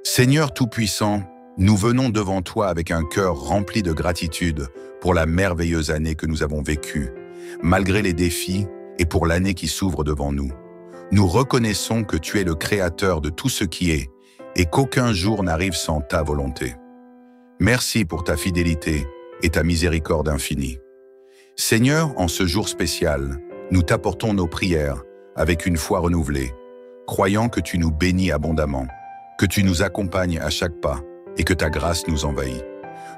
Seigneur Tout-Puissant, nous venons devant toi avec un cœur rempli de gratitude pour la merveilleuse année que nous avons vécue, malgré les défis et pour l'année qui s'ouvre devant nous. Nous reconnaissons que tu es le Créateur de tout ce qui est et qu'aucun jour n'arrive sans ta volonté. Merci pour ta fidélité et ta miséricorde infinie. Seigneur, en ce jour spécial, nous t'apportons nos prières avec une foi renouvelée, croyant que tu nous bénis abondamment, que tu nous accompagnes à chaque pas et que ta grâce nous envahit.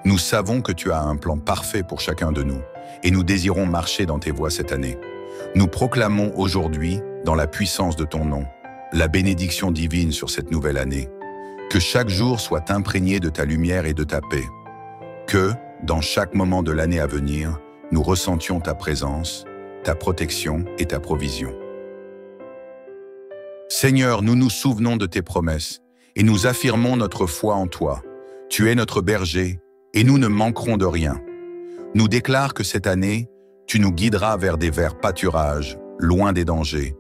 Nous savons que tu as un plan parfait pour chacun de nous et nous désirons marcher dans tes voies cette année. Nous proclamons aujourd'hui, dans la puissance de ton nom, la bénédiction divine sur cette nouvelle année. Que chaque jour soit imprégné de ta lumière et de ta paix. Que, dans chaque moment de l'année à venir, nous ressentions ta présence, ta protection et ta provision. Seigneur, nous nous souvenons de tes promesses et nous affirmons notre foi en toi. Tu es notre berger et nous ne manquerons de rien. Nous déclarons que cette année, tu nous guideras vers des verts pâturages, loin des dangers,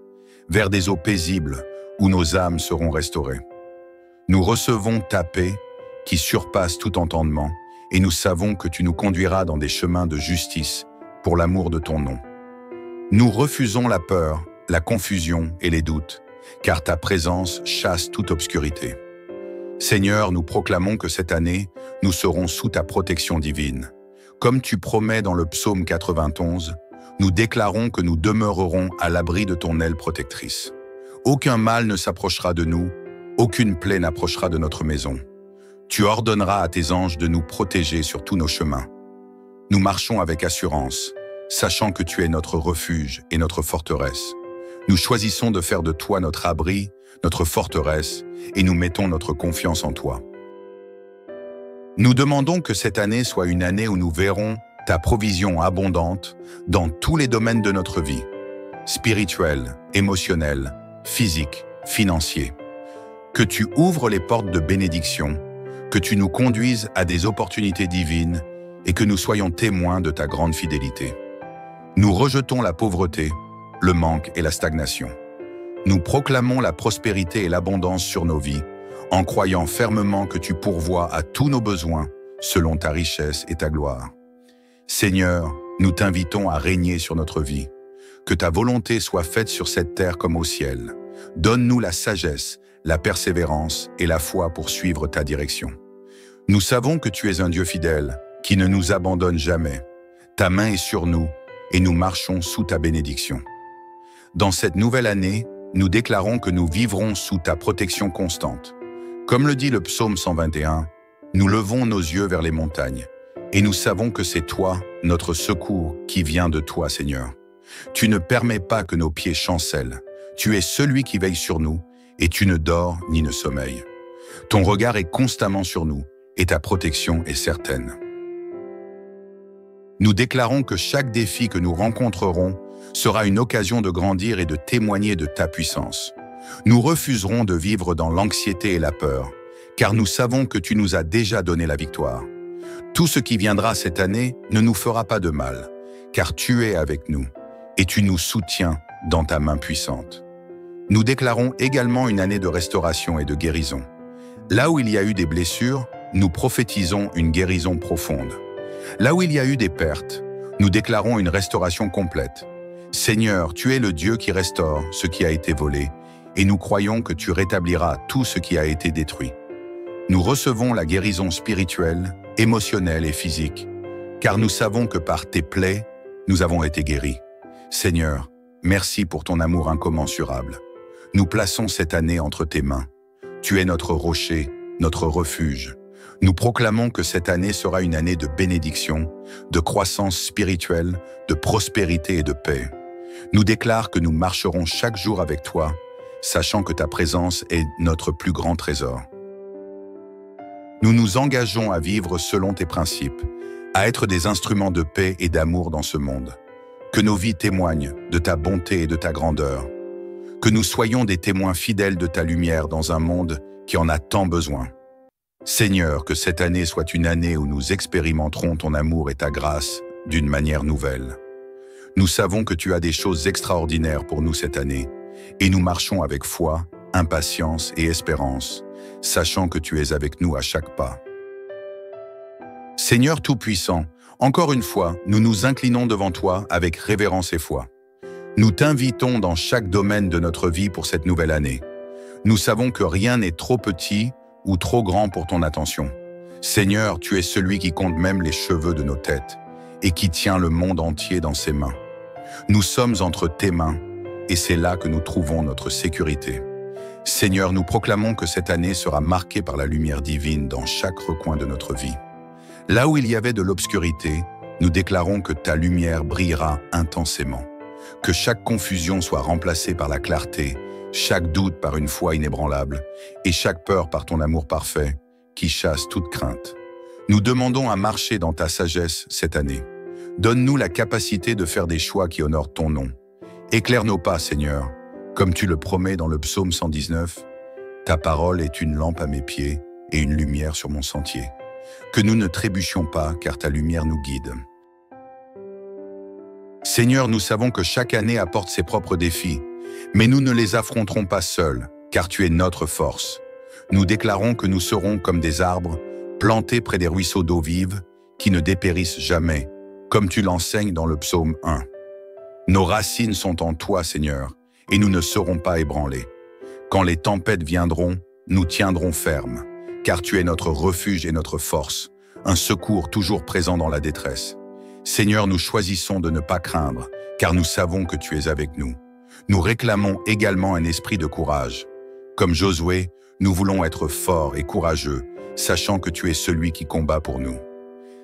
vers des eaux paisibles où nos âmes seront restaurées. Nous recevons ta paix qui surpasse tout entendement et nous savons que tu nous conduiras dans des chemins de justice pour l'amour de ton nom. Nous refusons la peur, la confusion et les doutes, car ta présence chasse toute obscurité. Seigneur, nous proclamons que cette année, nous serons sous ta protection divine. Comme tu promets dans le psaume 91, nous déclarons que nous demeurerons à l'abri de ton aile protectrice. Aucun mal ne s'approchera de nous, aucune plaie n'approchera de notre maison. Tu ordonneras à tes anges de nous protéger sur tous nos chemins. Nous marchons avec assurance, sachant que tu es notre refuge et notre forteresse. Nous choisissons de faire de toi notre abri, notre forteresse, et nous mettons notre confiance en toi. Nous demandons que cette année soit une année où nous verrons ta provision abondante dans tous les domaines de notre vie, spirituel, émotionnel, physique, financier. Que tu ouvres les portes de bénédiction, que tu nous conduises à des opportunités divines et que nous soyons témoins de ta grande fidélité. Nous rejetons la pauvreté, le manque et la stagnation. Nous proclamons la prospérité et l'abondance sur nos vies, en croyant fermement que tu pourvois à tous nos besoins selon ta richesse et ta gloire. Seigneur, nous t'invitons à régner sur notre vie. Que ta volonté soit faite sur cette terre comme au ciel. Donne-nous la sagesse, la persévérance et la foi pour suivre ta direction. Nous savons que tu es un Dieu fidèle, qui ne nous abandonne jamais. Ta main est sur nous et nous marchons sous ta bénédiction. Dans cette nouvelle année, nous déclarons que nous vivrons sous ta protection constante. Comme le dit le psaume 121, nous levons nos yeux vers les montagnes et nous savons que c'est toi, notre secours, qui vient de toi, Seigneur. Tu ne permets pas que nos pieds chancellent. Tu es celui qui veille sur nous et tu ne dors ni ne sommeilles. Ton regard est constamment sur nous et ta protection est certaine. Nous déclarons que chaque défi que nous rencontrerons sera une occasion de grandir et de témoigner de ta puissance. Nous refuserons de vivre dans l'anxiété et la peur, car nous savons que tu nous as déjà donné la victoire. Tout ce qui viendra cette année ne nous fera pas de mal, car tu es avec nous et tu nous soutiens dans ta main puissante. Nous déclarons également une année de restauration et de guérison. Là où il y a eu des blessures, nous prophétisons une guérison profonde. Là où il y a eu des pertes, nous déclarons une restauration complète. Seigneur, tu es le Dieu qui restaure ce qui a été volé, et nous croyons que tu rétabliras tout ce qui a été détruit. Nous recevons la guérison spirituelle, émotionnelle et physique, car nous savons que par tes plaies, nous avons été guéris. Seigneur, merci pour ton amour incommensurable. Nous plaçons cette année entre tes mains. Tu es notre rocher, notre refuge. Nous proclamons que cette année sera une année de bénédiction, de croissance spirituelle, de prospérité et de paix. Nous déclarons que nous marcherons chaque jour avec toi, sachant que ta présence est notre plus grand trésor. Nous nous engageons à vivre selon tes principes, à être des instruments de paix et d'amour dans ce monde. Que nos vies témoignent de ta bonté et de ta grandeur. Que nous soyons des témoins fidèles de ta lumière dans un monde qui en a tant besoin. Seigneur, que cette année soit une année où nous expérimenterons ton amour et ta grâce d'une manière nouvelle. Nous savons que tu as des choses extraordinaires pour nous cette année, et nous marchons avec foi, impatience et espérance, sachant que tu es avec nous à chaque pas. Seigneur Tout-Puissant, encore une fois, nous nous inclinons devant toi avec révérence et foi. Nous t'invitons dans chaque domaine de notre vie pour cette nouvelle année. Nous savons que rien n'est trop petit ou trop grand pour ton attention. Seigneur, tu es celui qui compte même les cheveux de nos têtes et qui tient le monde entier dans ses mains. Nous sommes entre tes mains et c'est là que nous trouvons notre sécurité. Seigneur, nous proclamons que cette année sera marquée par la lumière divine dans chaque recoin de notre vie. Là où il y avait de l'obscurité, nous déclarons que ta lumière brillera intensément. Que chaque confusion soit remplacée par la clarté, chaque doute par une foi inébranlable, et chaque peur par ton amour parfait, qui chasse toute crainte. Nous demandons à marcher dans ta sagesse cette année. Donne-nous la capacité de faire des choix qui honorent ton nom. Éclaire nos pas, Seigneur, comme tu le promets dans le psaume 119. Ta parole est une lampe à mes pieds et une lumière sur mon sentier. Que nous ne trébuchions pas, car ta lumière nous guide. Seigneur, nous savons que chaque année apporte ses propres défis, mais nous ne les affronterons pas seuls, car tu es notre force. Nous déclarons que nous serons comme des arbres, plantés près des ruisseaux d'eau vive, qui ne dépérissent jamais, comme tu l'enseignes dans le psaume 1. Nos racines sont en toi, Seigneur, et nous ne serons pas ébranlés. Quand les tempêtes viendront, nous tiendrons ferme, car tu es notre refuge et notre force, un secours toujours présent dans la détresse. Seigneur, nous choisissons de ne pas craindre, car nous savons que tu es avec nous. Nous réclamons également un esprit de courage. Comme Josué, nous voulons être forts et courageux, sachant que tu es celui qui combat pour nous.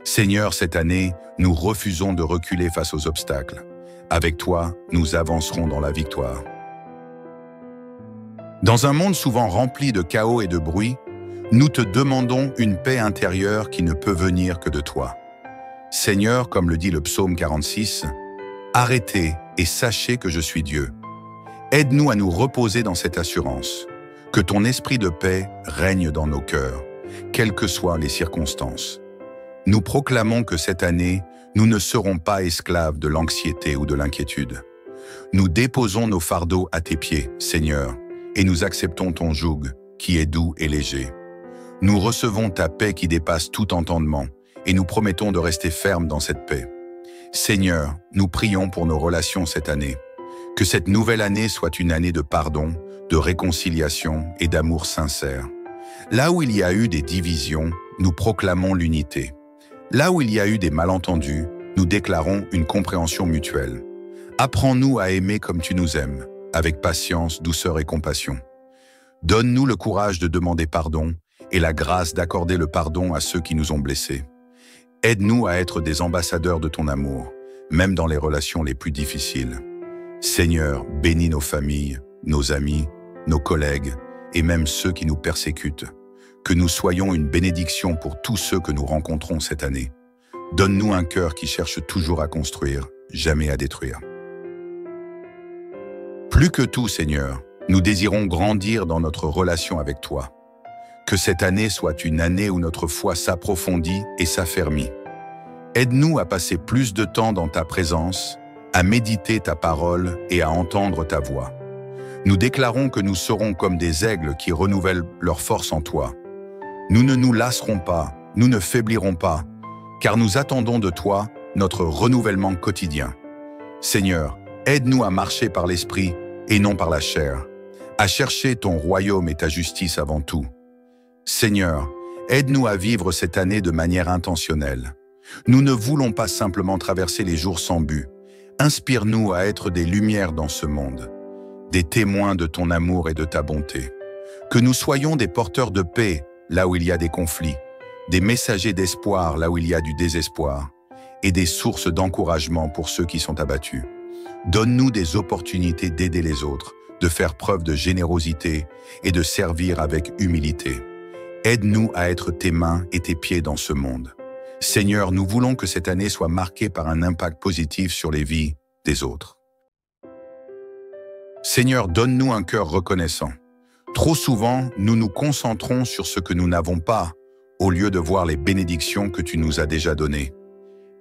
Seigneur, cette année, nous refusons de reculer face aux obstacles. Avec toi, nous avancerons dans la victoire. Dans un monde souvent rempli de chaos et de bruit, nous te demandons une paix intérieure qui ne peut venir que de toi. Seigneur, comme le dit le psaume 46, « Arrêtez et sachez que je suis Dieu. » Aide-nous à nous reposer dans cette assurance, que ton esprit de paix règne dans nos cœurs, quelles que soient les circonstances. Nous proclamons que cette année, nous ne serons pas esclaves de l'anxiété ou de l'inquiétude. Nous déposons nos fardeaux à tes pieds, Seigneur, et nous acceptons ton joug, qui est doux et léger. Nous recevons ta paix qui dépasse tout entendement, et nous promettons de rester fermes dans cette paix. Seigneur, nous prions pour nos relations cette année. Que cette nouvelle année soit une année de pardon, de réconciliation et d'amour sincère. Là où il y a eu des divisions, nous proclamons l'unité. Là où il y a eu des malentendus, nous déclarons une compréhension mutuelle. Apprends-nous à aimer comme tu nous aimes, avec patience, douceur et compassion. Donne-nous le courage de demander pardon et la grâce d'accorder le pardon à ceux qui nous ont blessés. Aide-nous à être des ambassadeurs de ton amour, même dans les relations les plus difficiles. Seigneur, bénis nos familles, nos amis, nos collègues et même ceux qui nous persécutent. Que nous soyons une bénédiction pour tous ceux que nous rencontrons cette année. Donne-nous un cœur qui cherche toujours à construire, jamais à détruire. Plus que tout, Seigneur, nous désirons grandir dans notre relation avec toi. Que cette année soit une année où notre foi s'approfondit et s'affermit. Aide-nous à passer plus de temps dans ta présence, à méditer ta parole et à entendre ta voix. Nous déclarons que nous serons comme des aigles qui renouvellent leur force en toi. Nous ne nous lasserons pas, nous ne faiblirons pas, car nous attendons de toi notre renouvellement quotidien. Seigneur, aide-nous à marcher par l'esprit et non par la chair, à chercher ton royaume et ta justice avant tout. Seigneur, aide-nous à vivre cette année de manière intentionnelle. Nous ne voulons pas simplement traverser les jours sans but. Inspire-nous à être des lumières dans ce monde, des témoins de ton amour et de ta bonté. Que nous soyons des porteurs de paix là où il y a des conflits, des messagers d'espoir là où il y a du désespoir, et des sources d'encouragement pour ceux qui sont abattus. Donne-nous des opportunités d'aider les autres, de faire preuve de générosité et de servir avec humilité. Aide-nous à être tes mains et tes pieds dans ce monde. Seigneur, nous voulons que cette année soit marquée par un impact positif sur les vies des autres. Seigneur, donne-nous un cœur reconnaissant. Trop souvent, nous nous concentrons sur ce que nous n'avons pas, au lieu de voir les bénédictions que tu nous as déjà données.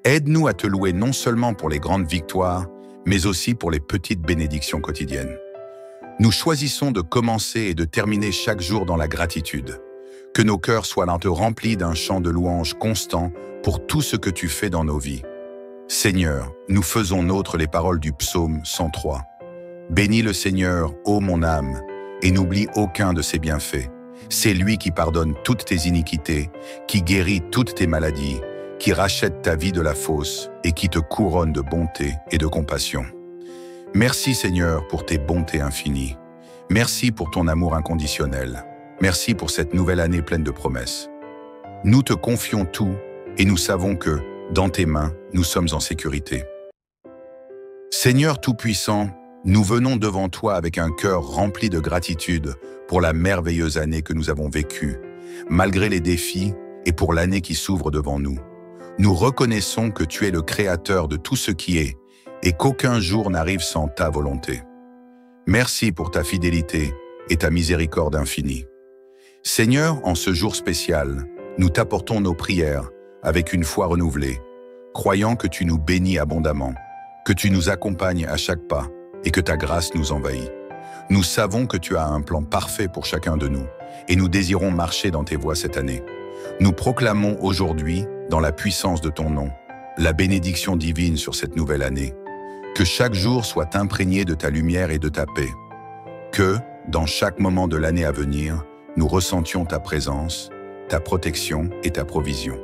Aide-nous à te louer non seulement pour les grandes victoires, mais aussi pour les petites bénédictions quotidiennes. Nous choisissons de commencer et de terminer chaque jour dans la gratitude. Que nos cœurs soient remplis d'un chant de louange constant pour tout ce que tu fais dans nos vies. Seigneur, nous faisons nôtres les paroles du psaume 103. Bénis le Seigneur, ô mon âme, et n'oublie aucun de ses bienfaits. C'est lui qui pardonne toutes tes iniquités, qui guérit toutes tes maladies, qui rachète ta vie de la fosse et qui te couronne de bonté et de compassion. Merci Seigneur pour tes bontés infinies. Merci pour ton amour inconditionnel. Merci pour cette nouvelle année pleine de promesses. Nous te confions tout et nous savons que, dans tes mains, nous sommes en sécurité. Seigneur Tout-Puissant, nous venons devant toi avec un cœur rempli de gratitude pour la merveilleuse année que nous avons vécue, malgré les défis et pour l'année qui s'ouvre devant nous. Nous reconnaissons que tu es le Créateur de tout ce qui est et qu'aucun jour n'arrive sans ta volonté. Merci pour ta fidélité et ta miséricorde infinie. Seigneur, en ce jour spécial, nous t'apportons nos prières avec une foi renouvelée, croyant que tu nous bénis abondamment, que tu nous accompagnes à chaque pas et que ta grâce nous envahit. Nous savons que tu as un plan parfait pour chacun de nous et nous désirons marcher dans tes voies cette année. Nous proclamons aujourd'hui, dans la puissance de ton nom, la bénédiction divine sur cette nouvelle année. Que chaque jour soit imprégné de ta lumière et de ta paix. Que, dans chaque moment de l'année à venir, nous ressentions ta présence, ta protection et ta provision.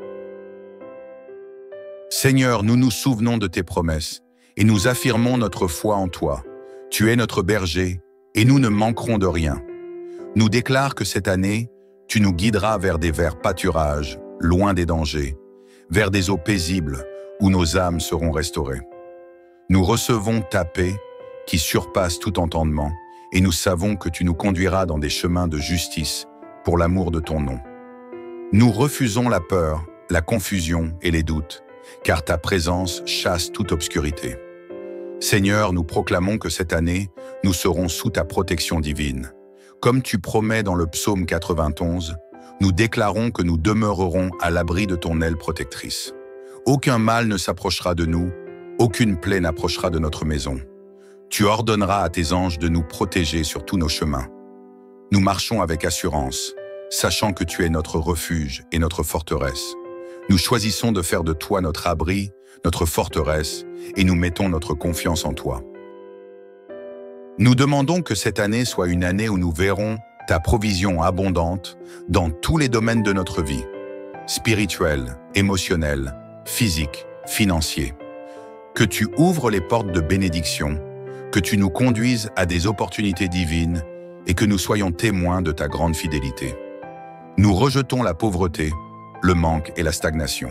Seigneur, nous nous souvenons de tes promesses et nous affirmons notre foi en toi. Tu es notre berger et nous ne manquerons de rien. Nous déclarons que cette année, tu nous guideras vers des verts pâturages, loin des dangers, vers des eaux paisibles où nos âmes seront restaurées. Nous recevons ta paix qui surpasse tout entendement et nous savons que tu nous conduiras dans des chemins de justice pour l'amour de ton nom. Nous refusons la peur, la confusion et les doutes, car ta présence chasse toute obscurité. Seigneur, nous proclamons que cette année, nous serons sous ta protection divine. Comme tu promets dans le psaume 91, nous déclarons que nous demeurerons à l'abri de ton aile protectrice. Aucun mal ne s'approchera de nous, aucune plaie n'approchera de notre maison. Tu ordonneras à tes anges de nous protéger sur tous nos chemins. Nous marchons avec assurance, sachant que tu es notre refuge et notre forteresse. Nous choisissons de faire de toi notre abri, notre forteresse, et nous mettons notre confiance en toi. Nous demandons que cette année soit une année où nous verrons ta provision abondante dans tous les domaines de notre vie, spirituel, émotionnel, physique, financier. Que tu ouvres les portes de bénédiction, que tu nous conduises à des opportunités divines et que nous soyons témoins de ta grande fidélité. Nous rejetons la pauvreté, le manque et la stagnation.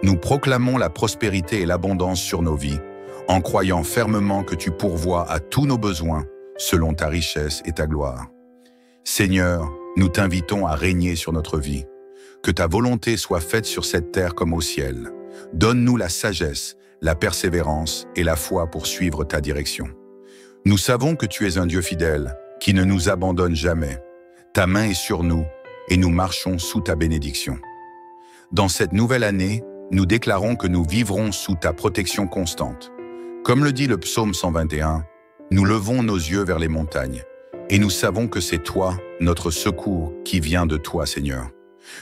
Nous proclamons la prospérité et l'abondance sur nos vies, en croyant fermement que tu pourvois à tous nos besoins selon ta richesse et ta gloire. Seigneur, nous t'invitons à régner sur notre vie. Que ta volonté soit faite sur cette terre comme au ciel. Donne-nous la sagesse, la persévérance et la foi pour suivre ta direction. Nous savons que tu es un Dieu fidèle, qui ne nous abandonne jamais. Ta main est sur nous et nous marchons sous ta bénédiction. Dans cette nouvelle année, nous déclarons que nous vivrons sous ta protection constante. Comme le dit le psaume 121, nous levons nos yeux vers les montagnes et nous savons que c'est toi, notre secours, qui vient de toi, Seigneur.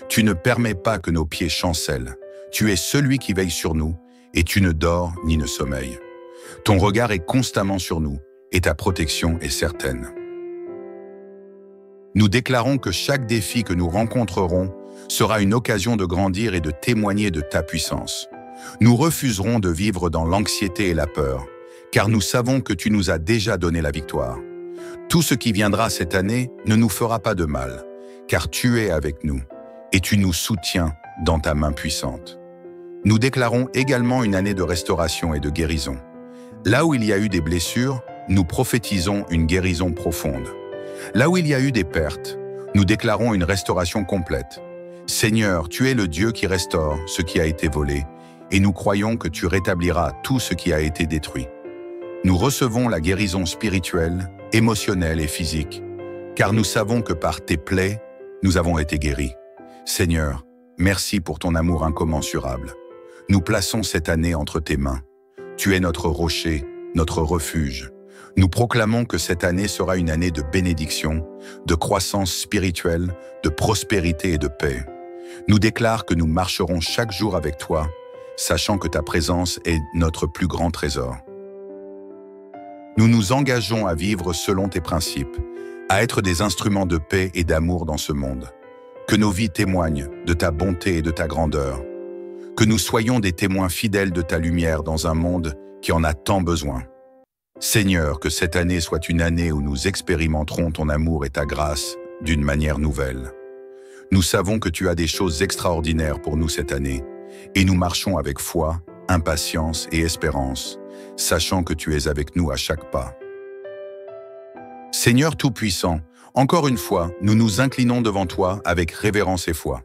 Tu ne permets pas que nos pieds chancellent. Tu es celui qui veille sur nous et tu ne dors ni ne sommeilles. Ton regard est constamment sur nous et ta protection est certaine. Nous déclarons que chaque défi que nous rencontrerons sera une occasion de grandir et de témoigner de ta puissance. Nous refuserons de vivre dans l'anxiété et la peur, car nous savons que tu nous as déjà donné la victoire. Tout ce qui viendra cette année ne nous fera pas de mal, car tu es avec nous et tu nous soutiens dans ta main puissante. Nous déclarons également une année de restauration et de guérison. Là où il y a eu des blessures, nous prophétisons une guérison profonde. Là où il y a eu des pertes, nous déclarons une restauration complète. Seigneur, tu es le Dieu qui restaure ce qui a été volé, et nous croyons que tu rétabliras tout ce qui a été détruit. Nous recevons la guérison spirituelle, émotionnelle et physique, car nous savons que par tes plaies, nous avons été guéris. Seigneur, merci pour ton amour incommensurable. Nous plaçons cette année entre tes mains. Tu es notre rocher, notre refuge. Nous proclamons que cette année sera une année de bénédiction, de croissance spirituelle, de prospérité et de paix. Nous déclarons que nous marcherons chaque jour avec toi, sachant que ta présence est notre plus grand trésor. Nous nous engageons à vivre selon tes principes, à être des instruments de paix et d'amour dans ce monde. Que nos vies témoignent de ta bonté et de ta grandeur. Que nous soyons des témoins fidèles de ta lumière dans un monde qui en a tant besoin. Seigneur, que cette année soit une année où nous expérimenterons ton amour et ta grâce d'une manière nouvelle. Nous savons que tu as des choses extraordinaires pour nous cette année, et nous marchons avec foi, impatience et espérance, sachant que tu es avec nous à chaque pas. Seigneur Tout-Puissant, encore une fois, nous nous inclinons devant toi avec révérence et foi.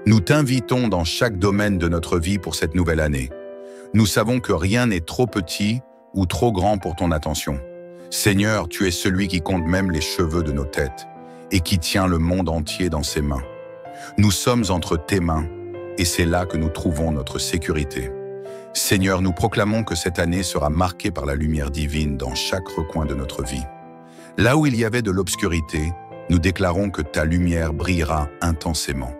Nous t'invitons dans chaque domaine de notre vie pour cette nouvelle année. Nous savons que rien n'est trop petit ou trop grand pour ton attention. Seigneur, tu es celui qui compte même les cheveux de nos têtes et qui tient le monde entier dans ses mains. Nous sommes entre tes mains et c'est là que nous trouvons notre sécurité. Seigneur, nous proclamons que cette année sera marquée par la lumière divine dans chaque recoin de notre vie. Là où il y avait de l'obscurité, nous déclarons que ta lumière brillera intensément.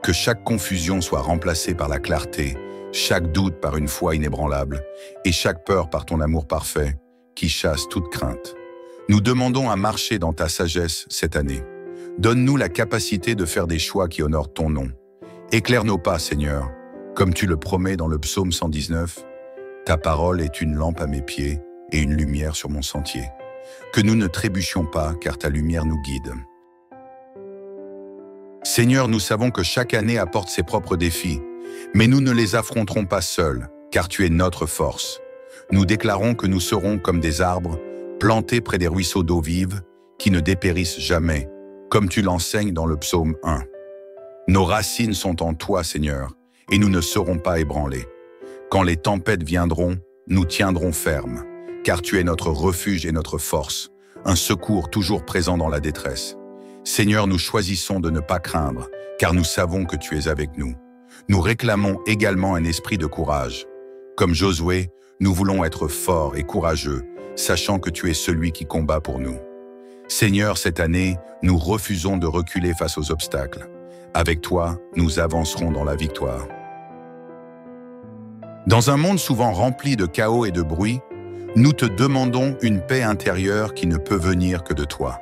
Que chaque confusion soit remplacée par la clarté, chaque doute par une foi inébranlable, et chaque peur par ton amour parfait, qui chasse toute crainte. Nous demandons à marcher dans ta sagesse cette année. Donne-nous la capacité de faire des choix qui honorent ton nom. Éclaire nos pas, Seigneur, comme tu le promets dans le psaume 119. Ta parole est une lampe à mes pieds et une lumière sur mon sentier. Que nous ne trébuchions pas, car ta lumière nous guide. Seigneur, nous savons que chaque année apporte ses propres défis, mais nous ne les affronterons pas seuls, car tu es notre force. Nous déclarons que nous serons comme des arbres, plantés près des ruisseaux d'eau vive, qui ne dépérissent jamais, comme tu l'enseignes dans le psaume 1. Nos racines sont en toi, Seigneur, et nous ne serons pas ébranlés. Quand les tempêtes viendront, nous tiendrons ferme, car tu es notre refuge et notre force, un secours toujours présent dans la détresse. Seigneur, nous choisissons de ne pas craindre, car nous savons que tu es avec nous. Nous réclamons également un esprit de courage. Comme Josué, nous voulons être forts et courageux, sachant que tu es celui qui combat pour nous. Seigneur, cette année, nous refusons de reculer face aux obstacles. Avec toi, nous avancerons dans la victoire. Dans un monde souvent rempli de chaos et de bruit, nous te demandons une paix intérieure qui ne peut venir que de toi.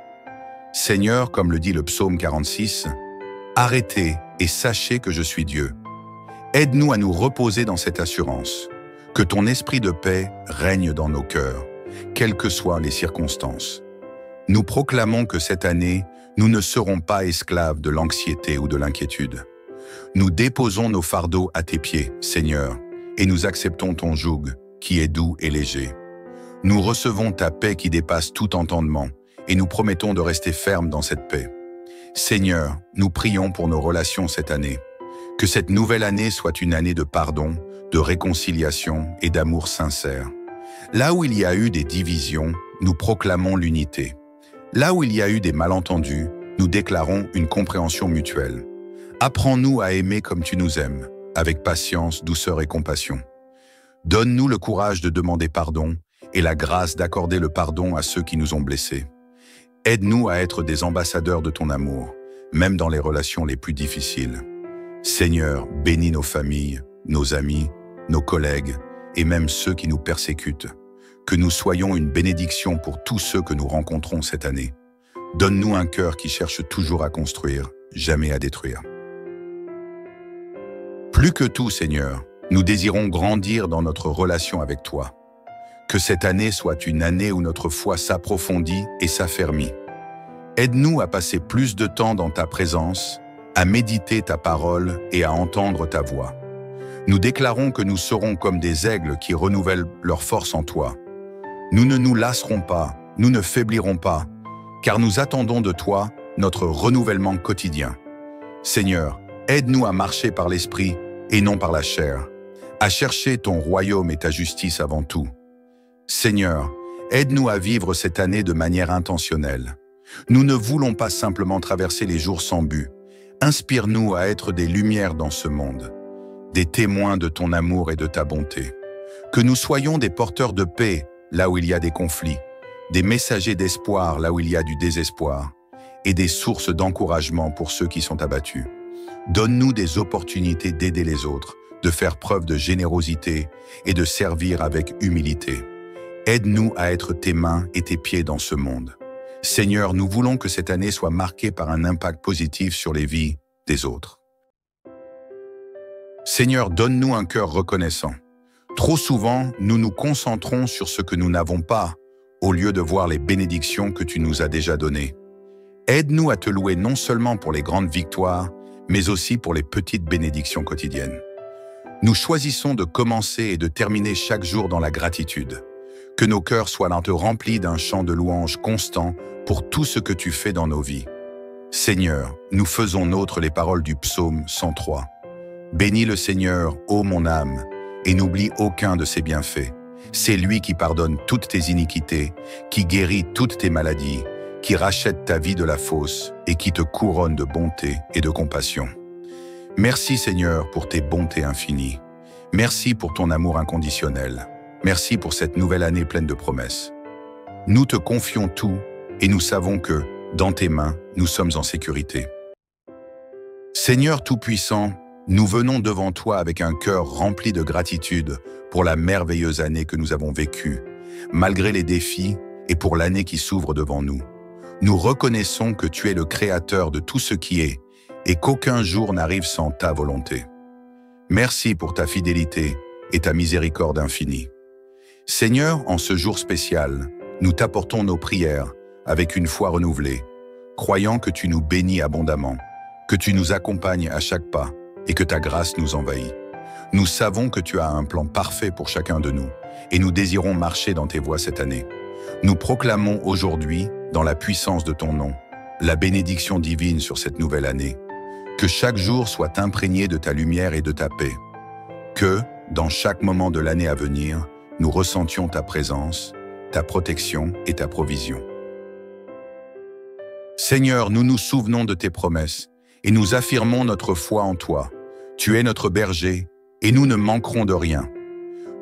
Seigneur, comme le dit le psaume 46, « Arrêtez et sachez que je suis Dieu. » Aide-nous à nous reposer dans cette assurance, que ton esprit de paix règne dans nos cœurs, quelles que soient les circonstances. Nous proclamons que cette année, nous ne serons pas esclaves de l'anxiété ou de l'inquiétude. Nous déposons nos fardeaux à tes pieds, Seigneur, et nous acceptons ton joug, qui est doux et léger. Nous recevons ta paix qui dépasse tout entendement, et nous promettons de rester fermes dans cette paix. Seigneur, nous prions pour nos relations cette année. Que cette nouvelle année soit une année de pardon, de réconciliation et d'amour sincère. Là où il y a eu des divisions, nous proclamons l'unité. Là où il y a eu des malentendus, nous déclarons une compréhension mutuelle. Apprends-nous à aimer comme tu nous aimes, avec patience, douceur et compassion. Donne-nous le courage de demander pardon et la grâce d'accorder le pardon à ceux qui nous ont blessés. Aide-nous à être des ambassadeurs de ton amour, même dans les relations les plus difficiles. Seigneur, bénis nos familles, nos amis, nos collègues et même ceux qui nous persécutent. Que nous soyons une bénédiction pour tous ceux que nous rencontrons cette année. Donne-nous un cœur qui cherche toujours à construire, jamais à détruire. Plus que tout, Seigneur, nous désirons grandir dans notre relation avec toi. Que cette année soit une année où notre foi s'approfondit et s'affermit. Aide-nous à passer plus de temps dans ta présence, à méditer ta parole et à entendre ta voix. Nous déclarons que nous serons comme des aigles qui renouvellent leur force en toi. Nous ne nous lasserons pas, nous ne faiblirons pas, car nous attendons de toi notre renouvellement quotidien. Seigneur, aide-nous à marcher par l'esprit et non par la chair, à chercher ton royaume et ta justice avant tout. Seigneur, aide-nous à vivre cette année de manière intentionnelle. Nous ne voulons pas simplement traverser les jours sans but. Inspire-nous à être des lumières dans ce monde, des témoins de ton amour et de ta bonté. Que nous soyons des porteurs de paix là où il y a des conflits, des messagers d'espoir là où il y a du désespoir, et des sources d'encouragement pour ceux qui sont abattus. Donne-nous des opportunités d'aider les autres, de faire preuve de générosité et de servir avec humilité. Aide-nous à être tes mains et tes pieds dans ce monde. Seigneur, nous voulons que cette année soit marquée par un impact positif sur les vies des autres. Seigneur, donne-nous un cœur reconnaissant. Trop souvent, nous nous concentrons sur ce que nous n'avons pas, au lieu de voir les bénédictions que tu nous as déjà données. Aide-nous à te louer non seulement pour les grandes victoires, mais aussi pour les petites bénédictions quotidiennes. Nous choisissons de commencer et de terminer chaque jour dans la gratitude. Que nos cœurs soient remplis d'un chant de louange constant pour tout ce que tu fais dans nos vies. Seigneur, nous faisons nôtres les paroles du psaume 103. Bénis le Seigneur, ô mon âme, et n'oublie aucun de ses bienfaits. C'est lui qui pardonne toutes tes iniquités, qui guérit toutes tes maladies, qui rachète ta vie de la fosse et qui te couronne de bonté et de compassion. Merci Seigneur pour tes bontés infinies. Merci pour ton amour inconditionnel. Merci pour cette nouvelle année pleine de promesses. Nous te confions tout et nous savons que, dans tes mains, nous sommes en sécurité. Seigneur Tout-Puissant, nous venons devant toi avec un cœur rempli de gratitude pour la merveilleuse année que nous avons vécue, malgré les défis et pour l'année qui s'ouvre devant nous. Nous reconnaissons que tu es le créateur de tout ce qui est et qu'aucun jour n'arrive sans ta volonté. Merci pour ta fidélité et ta miséricorde infinie. Seigneur, en ce jour spécial, nous t'apportons nos prières avec une foi renouvelée, croyant que tu nous bénis abondamment, que tu nous accompagnes à chaque pas et que ta grâce nous envahit. Nous savons que tu as un plan parfait pour chacun de nous et nous désirons marcher dans tes voies cette année. Nous proclamons aujourd'hui, dans la puissance de ton nom, la bénédiction divine sur cette nouvelle année. Que chaque jour soit imprégné de ta lumière et de ta paix. Que, dans chaque moment de l'année à venir, nous ressentions ta présence, ta protection et ta provision. Seigneur, nous nous souvenons de tes promesses et nous affirmons notre foi en toi. Tu es notre berger et nous ne manquerons de rien.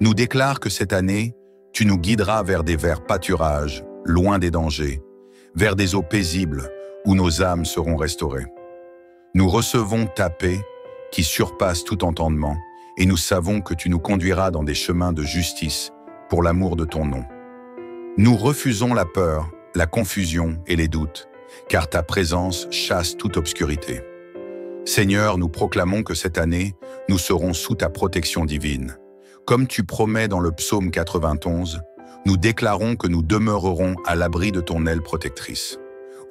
Nous déclarons que cette année, tu nous guideras vers des verts pâturages, loin des dangers, vers des eaux paisibles où nos âmes seront restaurées. Nous recevons ta paix qui surpasse tout entendement et nous savons que tu nous conduiras dans des chemins de justice pour l'amour de ton nom. Nous refusons la peur, la confusion et les doutes, car ta présence chasse toute obscurité. Seigneur, nous proclamons que cette année, nous serons sous ta protection divine. Comme tu promets dans le psaume 91, nous déclarons que nous demeurerons à l'abri de ton aile protectrice.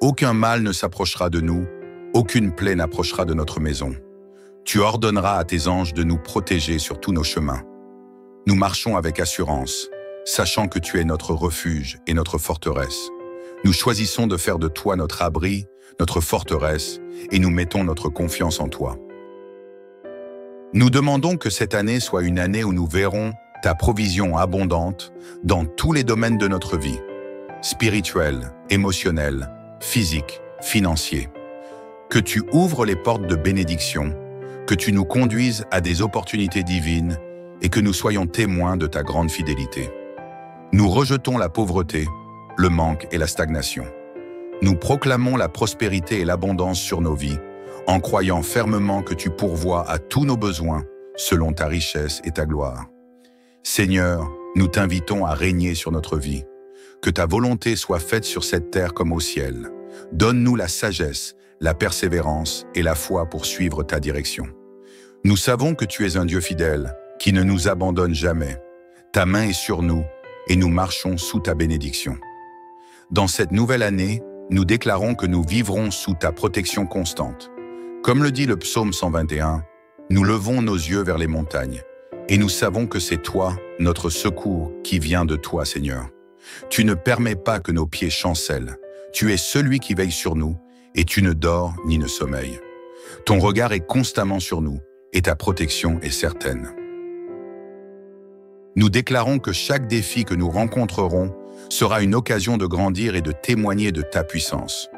Aucun mal ne s'approchera de nous, aucune plaie n'approchera de notre maison. Tu ordonneras à tes anges de nous protéger sur tous nos chemins. Nous marchons avec assurance, sachant que tu es notre refuge et notre forteresse. Nous choisissons de faire de toi notre abri, notre forteresse, et nous mettons notre confiance en toi. Nous demandons que cette année soit une année où nous verrons ta provision abondante dans tous les domaines de notre vie, spirituel, émotionnel, physique, financier. Que tu ouvres les portes de bénédiction, que tu nous conduises à des opportunités divines et que nous soyons témoins de ta grande fidélité. Nous rejetons la pauvreté, le manque et la stagnation. Nous proclamons la prospérité et l'abondance sur nos vies, en croyant fermement que tu pourvois à tous nos besoins selon ta richesse et ta gloire. Seigneur, nous t'invitons à régner sur notre vie. Que ta volonté soit faite sur cette terre comme au ciel. Donne-nous la sagesse, la persévérance et la foi pour suivre ta direction. Nous savons que tu es un Dieu fidèle, qui ne nous abandonne jamais. Ta main est sur nous et nous marchons sous ta bénédiction. Dans cette nouvelle année, nous déclarons que nous vivrons sous ta protection constante. Comme le dit le psaume 121, nous levons nos yeux vers les montagnes et nous savons que c'est toi, notre secours, qui vient de toi, Seigneur. Tu ne permets pas que nos pieds chancellent. Tu es celui qui veille sur nous et tu ne dors ni ne sommeilles. Ton regard est constamment sur nous et ta protection est certaine. Nous déclarons que chaque défi que nous rencontrerons sera une occasion de grandir et de témoigner de ta puissance.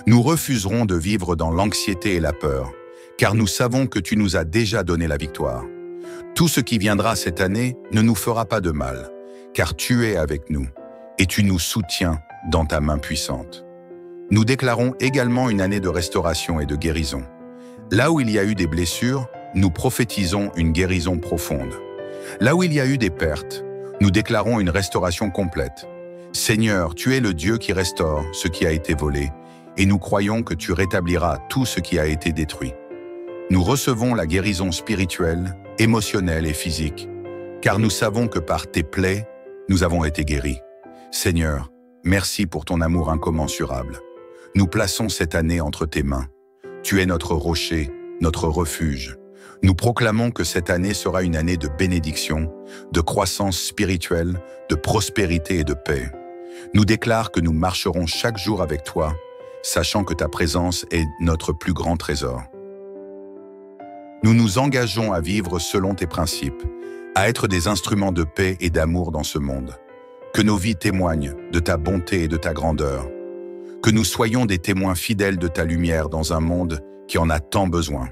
Nous refuserons de vivre dans l'anxiété et la peur, car nous savons que tu nous as déjà donné la victoire. Tout ce qui viendra cette année ne nous fera pas de mal, car tu es avec nous et tu nous soutiens dans ta main puissante. Nous déclarons également une année de restauration et de guérison. Là où il y a eu des blessures, nous prophétisons une guérison profonde. Là où il y a eu des pertes, nous déclarons une restauration complète. Seigneur, tu es le Dieu qui restaure ce qui a été volé, et nous croyons que tu rétabliras tout ce qui a été détruit. Nous recevons la guérison spirituelle, émotionnelle et physique, car nous savons que par tes plaies, nous avons été guéris. Seigneur, merci pour ton amour incommensurable. Nous plaçons cette année entre tes mains. Tu es notre rocher, notre refuge. Nous proclamons que cette année sera une année de bénédiction, de croissance spirituelle, de prospérité et de paix. Nous déclarons que nous marcherons chaque jour avec toi, sachant que ta présence est notre plus grand trésor. Nous nous engageons à vivre selon tes principes, à être des instruments de paix et d'amour dans ce monde. Que nos vies témoignent de ta bonté et de ta grandeur. Que nous soyons des témoins fidèles de ta lumière dans un monde qui en a tant besoin.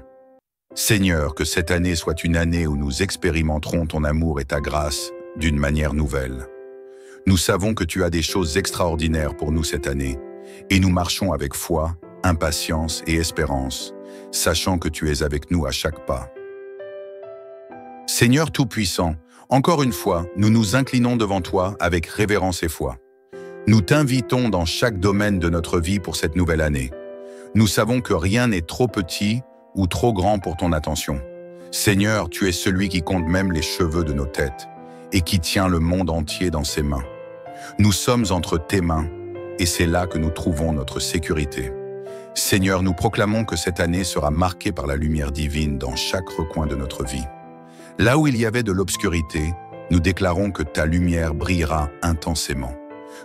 Seigneur, que cette année soit une année où nous expérimenterons ton amour et ta grâce d'une manière nouvelle. Nous savons que tu as des choses extraordinaires pour nous cette année, et nous marchons avec foi, impatience et espérance, sachant que tu es avec nous à chaque pas. Seigneur Tout-Puissant, encore une fois, nous nous inclinons devant toi avec révérence et foi. Nous t'invitons dans chaque domaine de notre vie pour cette nouvelle année. Nous savons que rien n'est trop petit ou trop grand pour ton attention. Seigneur, tu es celui qui compte même les cheveux de nos têtes et qui tient le monde entier dans ses mains. Nous sommes entre tes mains et c'est là que nous trouvons notre sécurité. Seigneur, nous proclamons que cette année sera marquée par la lumière divine dans chaque recoin de notre vie. Là où il y avait de l'obscurité, nous déclarons que ta lumière brillera intensément.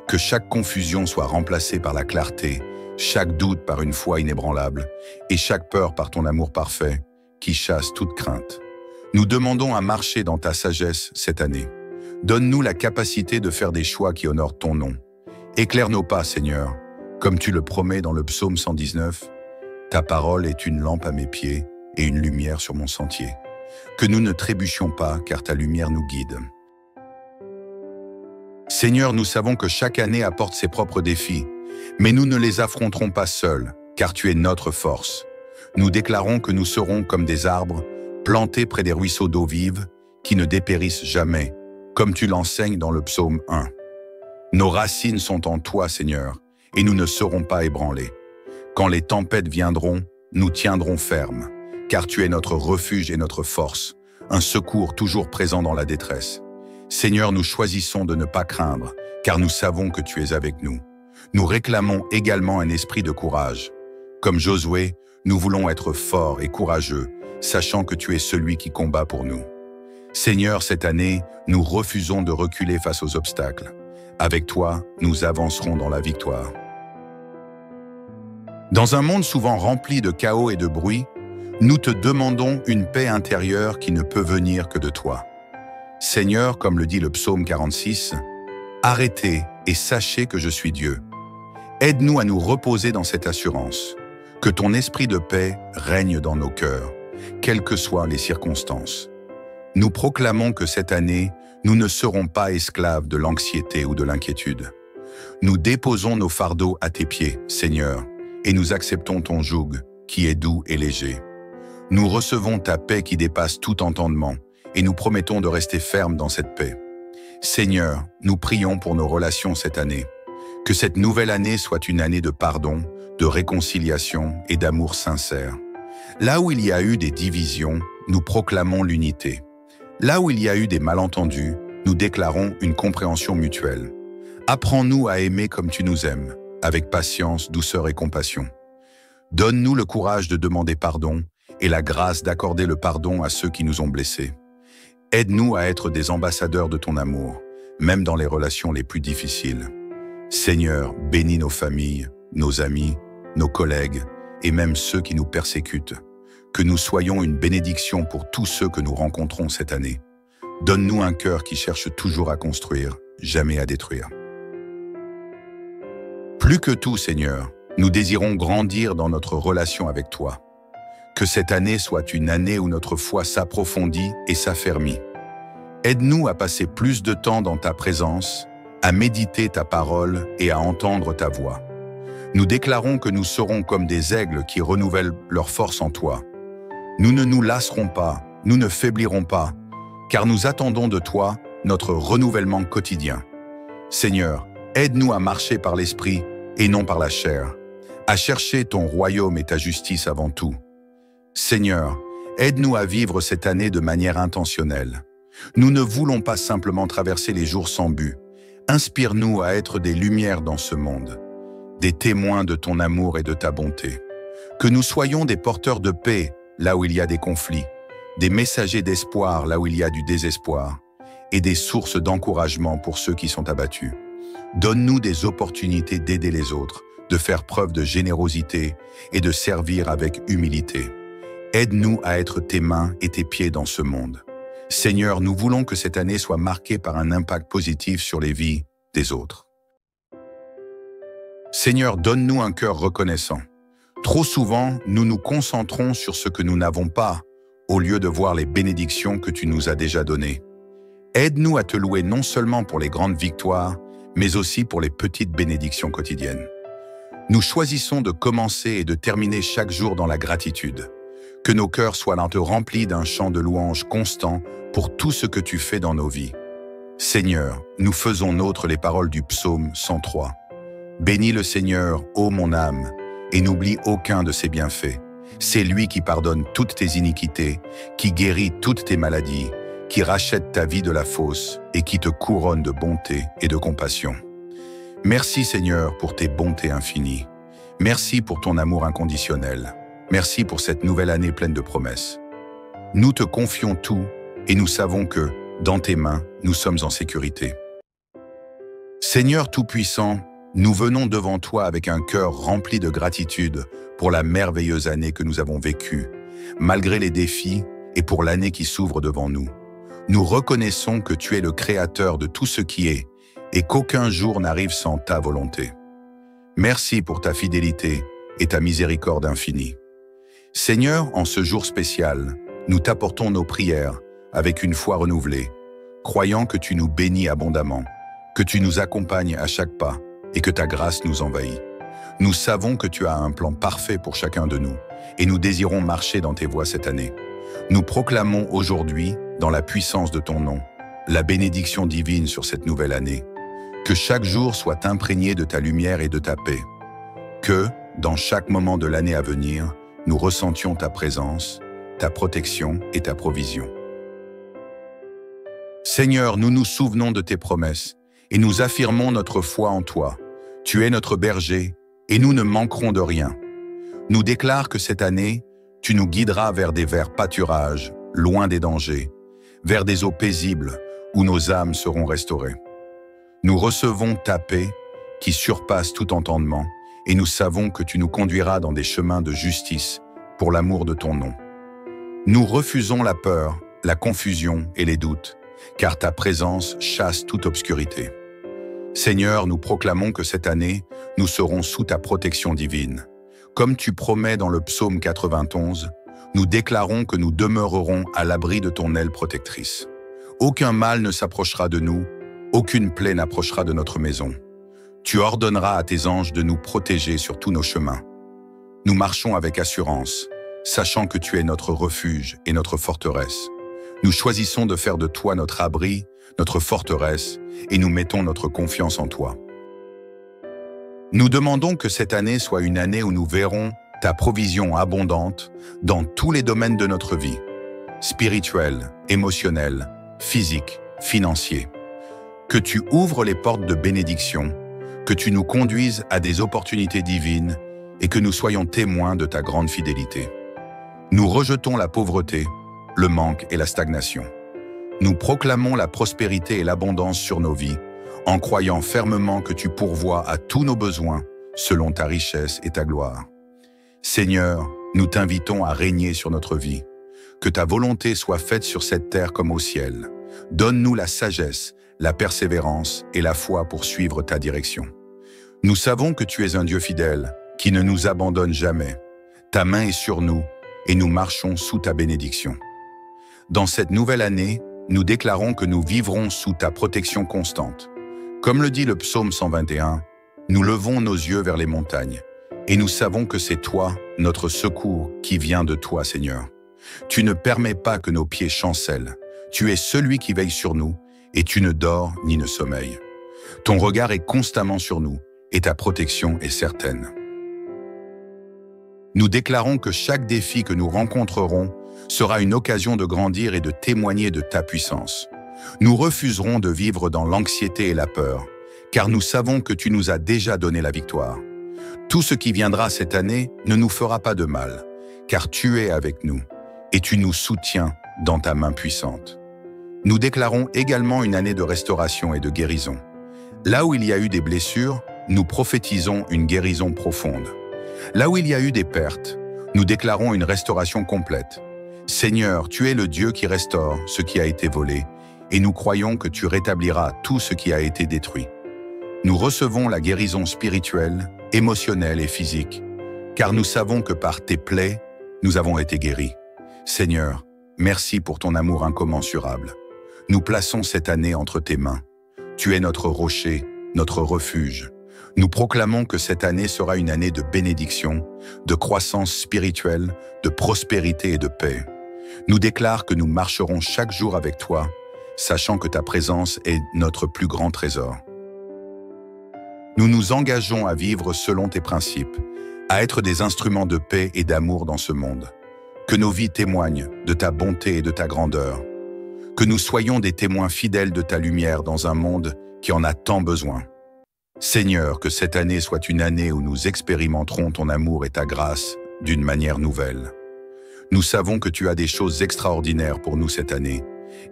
Que chaque confusion soit remplacée par la clarté, chaque doute par une foi inébranlable, et chaque peur par ton amour parfait, qui chasse toute crainte. Nous demandons à marcher dans ta sagesse cette année. Donne-nous la capacité de faire des choix qui honorent ton nom. Éclaire nos pas, Seigneur, comme tu le promets dans le psaume 119. Ta parole est une lampe à mes pieds et une lumière sur mon sentier. Que nous ne trébuchions pas, car ta lumière nous guide. Seigneur, nous savons que chaque année apporte ses propres défis, mais nous ne les affronterons pas seuls, car tu es notre force. Nous déclarons que nous serons comme des arbres, plantés près des ruisseaux d'eau vive, qui ne dépérissent jamais, comme tu l'enseignes dans le psaume 1. Nos racines sont en toi, Seigneur, et nous ne serons pas ébranlés. Quand les tempêtes viendront, nous tiendrons ferme, car tu es notre refuge et notre force, un secours toujours présent dans la détresse. Seigneur, nous choisissons de ne pas craindre, car nous savons que tu es avec nous. Nous réclamons également un esprit de courage. Comme Josué, nous voulons être forts et courageux, sachant que tu es celui qui combat pour nous. Seigneur, cette année, nous refusons de reculer face aux obstacles. Avec toi, nous avancerons dans la victoire. Dans un monde souvent rempli de chaos et de bruit, nous te demandons une paix intérieure qui ne peut venir que de toi. Seigneur, comme le dit le psaume 46, « Arrêtez et sachez que je suis Dieu. » Aide-nous à nous reposer dans cette assurance, que ton esprit de paix règne dans nos cœurs, quelles que soient les circonstances. Nous proclamons que cette année, nous ne serons pas esclaves de l'anxiété ou de l'inquiétude. Nous déposons nos fardeaux à tes pieds, Seigneur, et nous acceptons ton joug, qui est doux et léger. Nous recevons ta paix qui dépasse tout entendement, et nous promettons de rester fermes dans cette paix. Seigneur, nous prions pour nos relations cette année. Que cette nouvelle année soit une année de pardon, de réconciliation et d'amour sincère. Là où il y a eu des divisions, nous proclamons l'unité. Là où il y a eu des malentendus, nous déclarons une compréhension mutuelle. Apprends-nous à aimer comme tu nous aimes, avec patience, douceur et compassion. Donne-nous le courage de demander pardon et la grâce d'accorder le pardon à ceux qui nous ont blessés. Aide-nous à être des ambassadeurs de ton amour, même dans les relations les plus difficiles. Seigneur, bénis nos familles, nos amis, nos collègues et même ceux qui nous persécutent. Que nous soyons une bénédiction pour tous ceux que nous rencontrons cette année. Donne-nous un cœur qui cherche toujours à construire, jamais à détruire. Plus que tout, Seigneur, nous désirons grandir dans notre relation avec toi. Que cette année soit une année où notre foi s'approfondit et s'affermit. Aide-nous à passer plus de temps dans ta présence à méditer ta parole et à entendre ta voix. Nous déclarons que nous serons comme des aigles qui renouvellent leur force en toi. Nous ne nous lasserons pas, nous ne faiblirons pas, car nous attendons de toi notre renouvellement quotidien. Seigneur, aide-nous à marcher par l'esprit et non par la chair, à chercher ton royaume et ta justice avant tout. Seigneur, aide-nous à vivre cette année de manière intentionnelle. Nous ne voulons pas simplement traverser les jours sans but. Inspire-nous à être des lumières dans ce monde, des témoins de ton amour et de ta bonté. Que nous soyons des porteurs de paix là où il y a des conflits, des messagers d'espoir là où il y a du désespoir, et des sources d'encouragement pour ceux qui sont abattus. Donne-nous des opportunités d'aider les autres, de faire preuve de générosité et de servir avec humilité. Aide-nous à être tes mains et tes pieds dans ce monde. Seigneur, nous voulons que cette année soit marquée par un impact positif sur les vies des autres. Seigneur, donne-nous un cœur reconnaissant. Trop souvent, nous nous concentrons sur ce que nous n'avons pas, au lieu de voir les bénédictions que tu nous as déjà données. Aide-nous à te louer non seulement pour les grandes victoires, mais aussi pour les petites bénédictions quotidiennes. Nous choisissons de commencer et de terminer chaque jour dans la gratitude. Que nos cœurs soient remplis d'un chant de louange constant pour tout ce que tu fais dans nos vies. Seigneur, nous faisons nôtres les paroles du psaume 103. Bénis le Seigneur, ô mon âme, et n'oublie aucun de ses bienfaits. C'est lui qui pardonne toutes tes iniquités, qui guérit toutes tes maladies, qui rachète ta vie de la fosse et qui te couronne de bonté et de compassion. Merci Seigneur pour tes bontés infinies. Merci pour ton amour inconditionnel. Merci pour cette nouvelle année pleine de promesses. Nous te confions tout et nous savons que, dans tes mains, nous sommes en sécurité. Seigneur Tout-Puissant, nous venons devant toi avec un cœur rempli de gratitude pour la merveilleuse année que nous avons vécue, malgré les défis et pour l'année qui s'ouvre devant nous. Nous reconnaissons que tu es le créateur de tout ce qui est et qu'aucun jour n'arrive sans ta volonté. Merci pour ta fidélité et ta miséricorde infinie. Seigneur, en ce jour spécial, nous t'apportons nos prières avec une foi renouvelée, croyant que tu nous bénis abondamment, que tu nous accompagnes à chaque pas et que ta grâce nous envahit. Nous savons que tu as un plan parfait pour chacun de nous et nous désirons marcher dans tes voies cette année. Nous proclamons aujourd'hui, dans la puissance de ton nom, la bénédiction divine sur cette nouvelle année. Que chaque jour soit imprégné de ta lumière et de ta paix. Que, dans chaque moment de l'année à venir, nous ressentions ta présence, ta protection et ta provision. Seigneur, nous nous souvenons de tes promesses et nous affirmons notre foi en toi. Tu es notre berger et nous ne manquerons de rien. Nous déclarons que cette année, tu nous guideras vers des verts pâturages, loin des dangers, vers des eaux paisibles où nos âmes seront restaurées. Nous recevons ta paix qui surpasse tout entendement et nous savons que tu nous conduiras dans des chemins de justice pour l'amour de ton nom. Nous refusons la peur, la confusion et les doutes, car ta présence chasse toute obscurité. Seigneur, nous proclamons que cette année, nous serons sous ta protection divine. Comme tu promets dans le psaume 91, nous déclarons que nous demeurerons à l'abri de ton aile protectrice. Aucun mal ne s'approchera de nous, aucune plaie n'approchera de notre maison. Tu ordonneras à tes anges de nous protéger sur tous nos chemins. Nous marchons avec assurance, sachant que tu es notre refuge et notre forteresse. Nous choisissons de faire de toi notre abri, notre forteresse, et nous mettons notre confiance en toi. Nous demandons que cette année soit une année où nous verrons ta provision abondante dans tous les domaines de notre vie, spirituel, émotionnel, physique, financier. Que tu ouvres les portes de bénédiction, que tu nous conduises à des opportunités divines et que nous soyons témoins de ta grande fidélité. Nous rejetons la pauvreté, le manque et la stagnation. Nous proclamons la prospérité et l'abondance sur nos vies, en croyant fermement que tu pourvois à tous nos besoins selon ta richesse et ta gloire. Seigneur, nous t'invitons à régner sur notre vie. Que ta volonté soit faite sur cette terre comme au ciel. Donne-nous la sagesse, la persévérance et la foi pour suivre ta direction. Nous savons que tu es un Dieu fidèle, qui ne nous abandonne jamais. Ta main est sur nous et nous marchons sous ta bénédiction. Dans cette nouvelle année, nous déclarons que nous vivrons sous ta protection constante, Comme le dit le psaume 121, nous levons nos yeux vers les montagnes, et nous savons que c'est toi, notre secours, qui vient de toi, Seigneur. Tu ne permets pas que nos pieds chancellent. Tu es celui qui veille sur nous, et tu ne dors ni ne sommeilles. Ton regard est constamment sur nous, et ta protection est certaine. Nous déclarons que chaque défi que nous rencontrerons sera une occasion de grandir et de témoigner de ta puissance. Nous refuserons de vivre dans l'anxiété et la peur, car nous savons que tu nous as déjà donné la victoire. Tout ce qui viendra cette année ne nous fera pas de mal, car tu es avec nous, et tu nous soutiens dans ta main puissante. Nous déclarons également une année de restauration et de guérison. Là où il y a eu des blessures, nous prophétisons une guérison profonde. Là où il y a eu des pertes, nous déclarons une restauration complète. Seigneur, tu es le Dieu qui restaure ce qui a été volé, et nous croyons que tu rétabliras tout ce qui a été détruit. Nous recevons la guérison spirituelle, émotionnelle et physique, car nous savons que par tes plaies, nous avons été guéris. Seigneur, merci pour ton amour incommensurable. Nous plaçons cette année entre tes mains. Tu es notre rocher, notre refuge. Nous proclamons que cette année sera une année de bénédiction, de croissance spirituelle, de prospérité et de paix. Nous déclarons que nous marcherons chaque jour avec toi, sachant que ta présence est notre plus grand trésor. Nous nous engageons à vivre selon tes principes, à être des instruments de paix et d'amour dans ce monde. Que nos vies témoignent de ta bonté et de ta grandeur. Que nous soyons des témoins fidèles de ta lumière dans un monde qui en a tant besoin. Seigneur, que cette année soit une année où nous expérimenterons ton amour et ta grâce d'une manière nouvelle. Nous savons que tu as des choses extraordinaires pour nous cette année,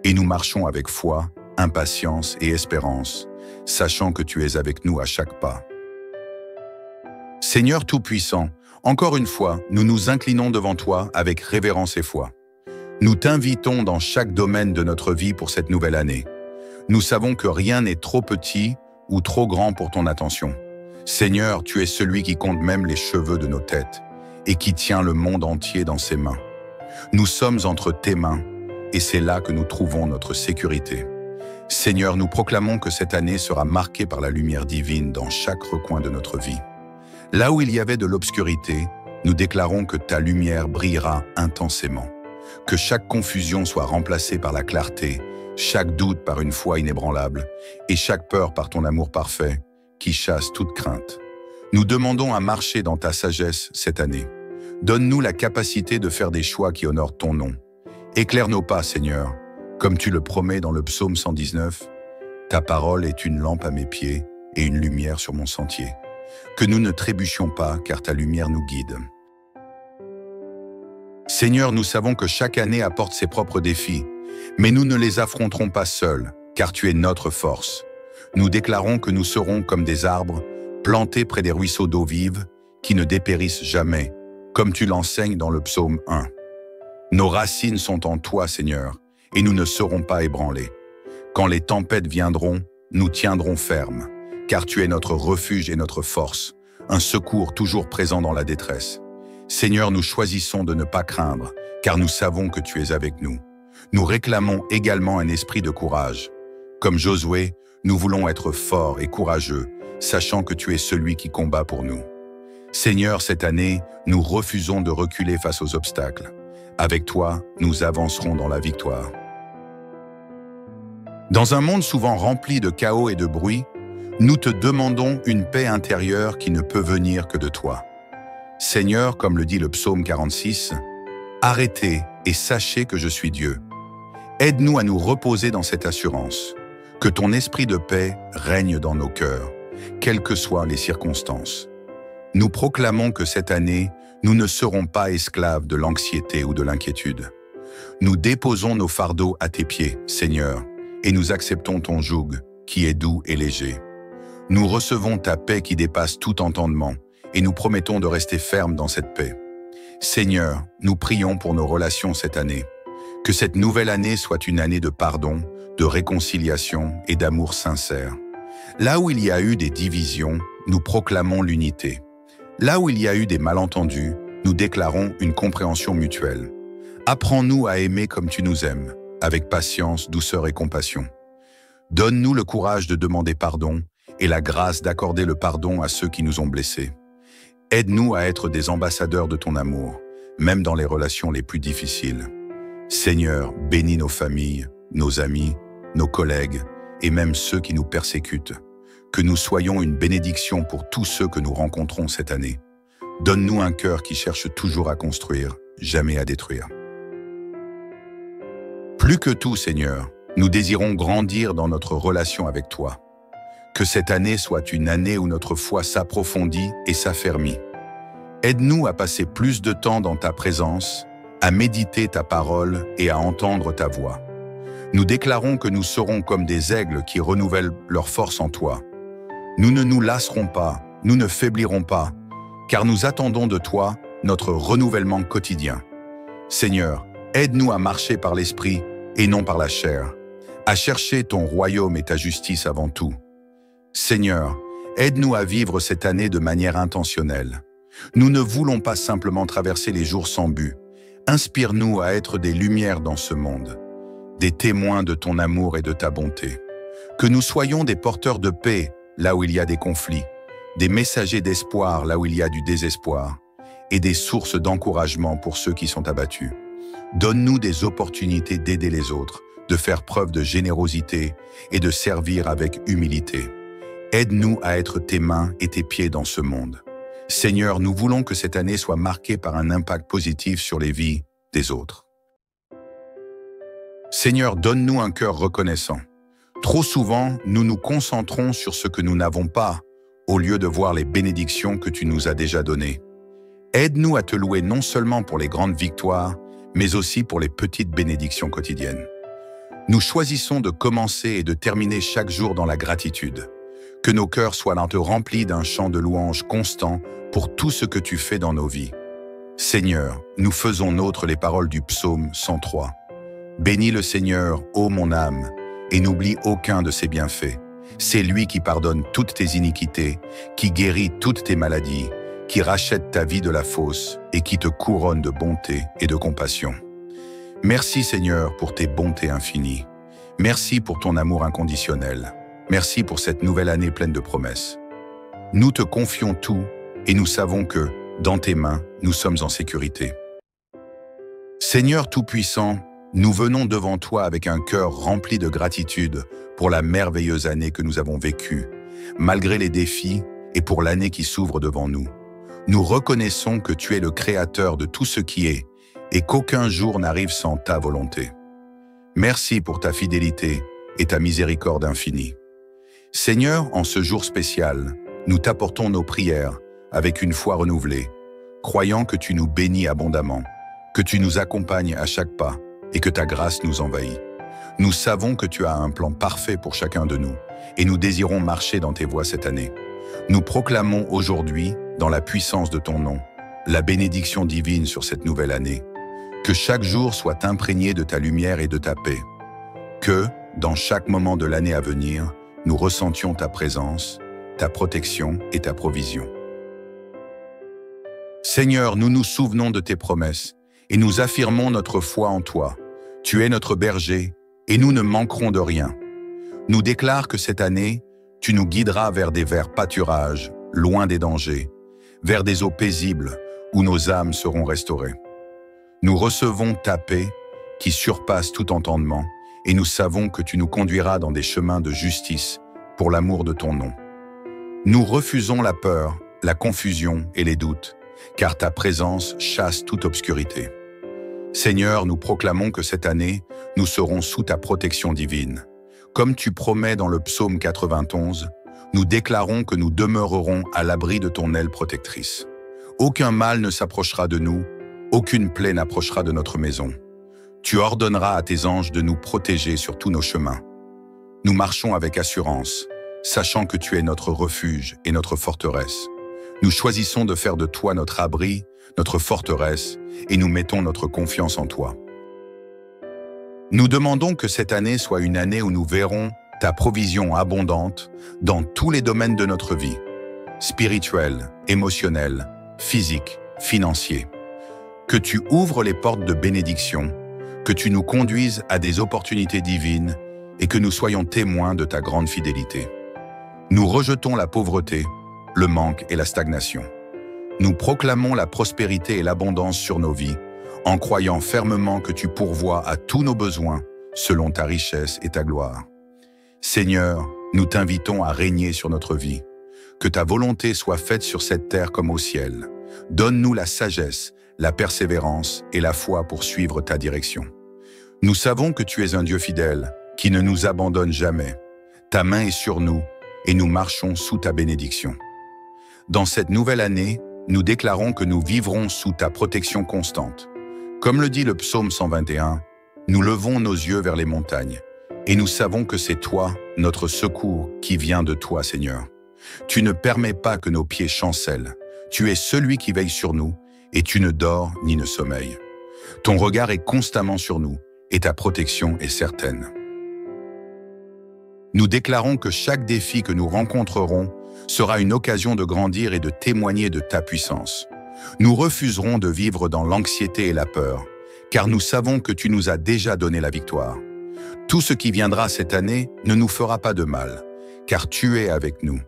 et nous marchons avec foi, impatience et espérance, sachant que tu es avec nous à chaque pas. Seigneur Tout-Puissant, encore une fois, nous nous inclinons devant toi avec révérence et foi. Nous t'invitons dans chaque domaine de notre vie pour cette nouvelle année. Nous savons que rien n'est trop petit ou trop grand pour ton attention. Seigneur, tu es celui qui compte même les cheveux de nos têtes et qui tient le monde entier dans ses mains. Nous sommes entre tes mains et c'est là que nous trouvons notre sécurité. Seigneur, nous proclamons que cette année sera marquée par la lumière divine dans chaque recoin de notre vie. Là où il y avait de l'obscurité, nous déclarons que ta lumière brillera intensément. Que chaque confusion soit remplacée par la clarté, chaque doute par une foi inébranlable, et chaque peur par ton amour parfait, qui chasse toute crainte. Nous demandons à marcher dans ta sagesse cette année. Donne-nous la capacité de faire des choix qui honorent ton nom. Éclaire nos pas, Seigneur, comme tu le promets dans le psaume 119. Ta parole est une lampe à mes pieds et une lumière sur mon sentier. Que nous ne trébuchions pas, car ta lumière nous guide. Seigneur, nous savons que chaque année apporte ses propres défis, mais nous ne les affronterons pas seuls, car tu es notre force. Nous déclarons que nous serons comme des arbres, plantés près des ruisseaux d'eau vive, qui ne dépérissent jamais, comme tu l'enseignes dans le psaume 1. Nos racines sont en toi, Seigneur, et nous ne serons pas ébranlés. Quand les tempêtes viendront, nous tiendrons ferme, car tu es notre refuge et notre force, un secours toujours présent dans la détresse. Seigneur, nous choisissons de ne pas craindre, car nous savons que tu es avec nous. Nous réclamons également un esprit de courage. Comme Josué, nous voulons être forts et courageux, sachant que tu es celui qui combat pour nous. Seigneur, cette année, nous refusons de reculer face aux obstacles. Avec toi, nous avancerons dans la victoire. Dans un monde souvent rempli de chaos et de bruit, nous te demandons une paix intérieure qui ne peut venir que de toi. Seigneur, comme le dit le psaume 46, « Arrêtez et sachez que je suis Dieu. » Aide-nous à nous reposer dans cette assurance, que ton esprit de paix règne dans nos cœurs, quelles que soient les circonstances. Nous proclamons que cette année, nous ne serons pas esclaves de l'anxiété ou de l'inquiétude. Nous déposons nos fardeaux à tes pieds, Seigneur, et nous acceptons ton joug, qui est doux et léger. Nous recevons ta paix qui dépasse tout entendement, et nous promettons de rester fermes dans cette paix. Seigneur, nous prions pour nos relations cette année. Que cette nouvelle année soit une année de pardon, de réconciliation et d'amour sincère. Là où il y a eu des divisions, nous proclamons l'unité. Là où il y a eu des malentendus, nous déclarons une compréhension mutuelle. Apprends-nous à aimer comme tu nous aimes, avec patience, douceur et compassion. Donne-nous le courage de demander pardon et la grâce d'accorder le pardon à ceux qui nous ont blessés. Aide-nous à être des ambassadeurs de ton amour, même dans les relations les plus difficiles. Seigneur, bénis nos familles, nos amis, nos collègues et même ceux qui nous persécutent. Que nous soyons une bénédiction pour tous ceux que nous rencontrons cette année. Donne-nous un cœur qui cherche toujours à construire, jamais à détruire. Plus que tout, Seigneur, nous désirons grandir dans notre relation avec toi. Que cette année soit une année où notre foi s'approfondit et s'affermit. Aide-nous à passer plus de temps dans ta présence, à méditer ta parole et à entendre ta voix. Nous déclarons que nous serons comme des aigles qui renouvellent leur force en toi. Nous ne nous lasserons pas, nous ne faiblirons pas, car nous attendons de toi notre renouvellement quotidien. Seigneur, aide-nous à marcher par l'esprit et non par la chair, à chercher ton royaume et ta justice avant tout. Seigneur, aide-nous à vivre cette année de manière intentionnelle. Nous ne voulons pas simplement traverser les jours sans but. Inspire-nous à être des lumières dans ce monde, des témoins de ton amour et de ta bonté. Que nous soyons des porteurs de paix là où il y a des conflits, des messagers d'espoir là où il y a du désespoir, et des sources d'encouragement pour ceux qui sont abattus. Donne-nous des opportunités d'aider les autres, de faire preuve de générosité et de servir avec humilité. Aide-nous à être tes mains et tes pieds dans ce monde. Seigneur, nous voulons que cette année soit marquée par un impact positif sur les vies des autres. Seigneur, donne-nous un cœur reconnaissant. Trop souvent, nous nous concentrons sur ce que nous n'avons pas, au lieu de voir les bénédictions que tu nous as déjà données. Aide-nous à te louer non seulement pour les grandes victoires, mais aussi pour les petites bénédictions quotidiennes. Nous choisissons de commencer et de terminer chaque jour dans la gratitude. Que nos cœurs soient remplis d'un chant de louange constant pour tout ce que tu fais dans nos vies. Seigneur, nous faisons nôtres les paroles du psaume 103. Bénis le Seigneur, ô mon âme, et n'oublie aucun de ses bienfaits. C'est lui qui pardonne toutes tes iniquités, qui guérit toutes tes maladies, qui rachète ta vie de la fosse et qui te couronne de bonté et de compassion. Merci Seigneur pour tes bontés infinies. Merci pour ton amour inconditionnel. Merci pour cette nouvelle année pleine de promesses. Nous te confions tout et nous savons que, dans tes mains, nous sommes en sécurité. Seigneur Tout-Puissant, nous venons devant toi avec un cœur rempli de gratitude pour la merveilleuse année que nous avons vécue, malgré les défis et pour l'année qui s'ouvre devant nous. Nous reconnaissons que tu es le créateur de tout ce qui est et qu'aucun jour n'arrive sans ta volonté. Merci pour ta fidélité et ta miséricorde infinie. Seigneur, en ce jour spécial, nous t'apportons nos prières avec une foi renouvelée, croyant que tu nous bénis abondamment, que tu nous accompagnes à chaque pas et que ta grâce nous envahit. Nous savons que tu as un plan parfait pour chacun de nous et nous désirons marcher dans tes voies cette année. Nous proclamons aujourd'hui, dans la puissance de ton nom, la bénédiction divine sur cette nouvelle année. Que chaque jour soit imprégné de ta lumière et de ta paix. Que, dans chaque moment de l'année à venir, nous ressentions ta présence, ta protection et ta provision. Seigneur, nous nous souvenons de tes promesses et nous affirmons notre foi en toi. Tu es notre berger et nous ne manquerons de rien. Nous déclarons que cette année, tu nous guideras vers des verts pâturages, loin des dangers, vers des eaux paisibles où nos âmes seront restaurées. Nous recevons ta paix qui surpasse tout entendement et nous savons que tu nous conduiras dans des chemins de justice pour l'amour de ton nom. Nous refusons la peur, la confusion et les doutes, car ta présence chasse toute obscurité. Seigneur, nous proclamons que cette année, nous serons sous ta protection divine. Comme tu promets dans le psaume 91, nous déclarons que nous demeurerons à l'abri de ton aile protectrice. Aucun mal ne s'approchera de nous, aucune plaie n'approchera de notre maison. Tu ordonneras à tes anges de nous protéger sur tous nos chemins. Nous marchons avec assurance, sachant que tu es notre refuge et notre forteresse. Nous choisissons de faire de toi notre abri, notre forteresse, et nous mettons notre confiance en toi. Nous demandons que cette année soit une année où nous verrons ta provision abondante dans tous les domaines de notre vie, spirituel, émotionnel, physique, financier. Que tu ouvres les portes de bénédiction, que tu nous conduises à des opportunités divines et que nous soyons témoins de ta grande fidélité. Nous rejetons la pauvreté, le manque et la stagnation. Nous proclamons la prospérité et l'abondance sur nos vies, en croyant fermement que tu pourvois à tous nos besoins selon ta richesse et ta gloire. Seigneur, nous t'invitons à régner sur notre vie. Que ta volonté soit faite sur cette terre comme au ciel. Donne-nous la sagesse, la persévérance et la foi pour suivre ta direction. Nous savons que tu es un Dieu fidèle, qui ne nous abandonne jamais. Ta main est sur nous et nous marchons sous ta bénédiction. Dans cette nouvelle année, nous déclarons que nous vivrons sous ta protection constante. Comme le dit le psaume 121, nous levons nos yeux vers les montagnes et nous savons que c'est toi, notre secours, qui vient de toi, Seigneur. Tu ne permets pas que nos pieds chancellent. Tu es celui qui veille sur nous et tu ne dors ni ne sommeilles. Ton regard est constamment sur nous et ta protection est certaine. Nous déclarons que chaque défi que nous rencontrerons sera une occasion de grandir et de témoigner de ta puissance. Nous refuserons de vivre dans l'anxiété et la peur, car nous savons que tu nous as déjà donné la victoire. Tout ce qui viendra cette année ne nous fera pas de mal, car tu es avec nous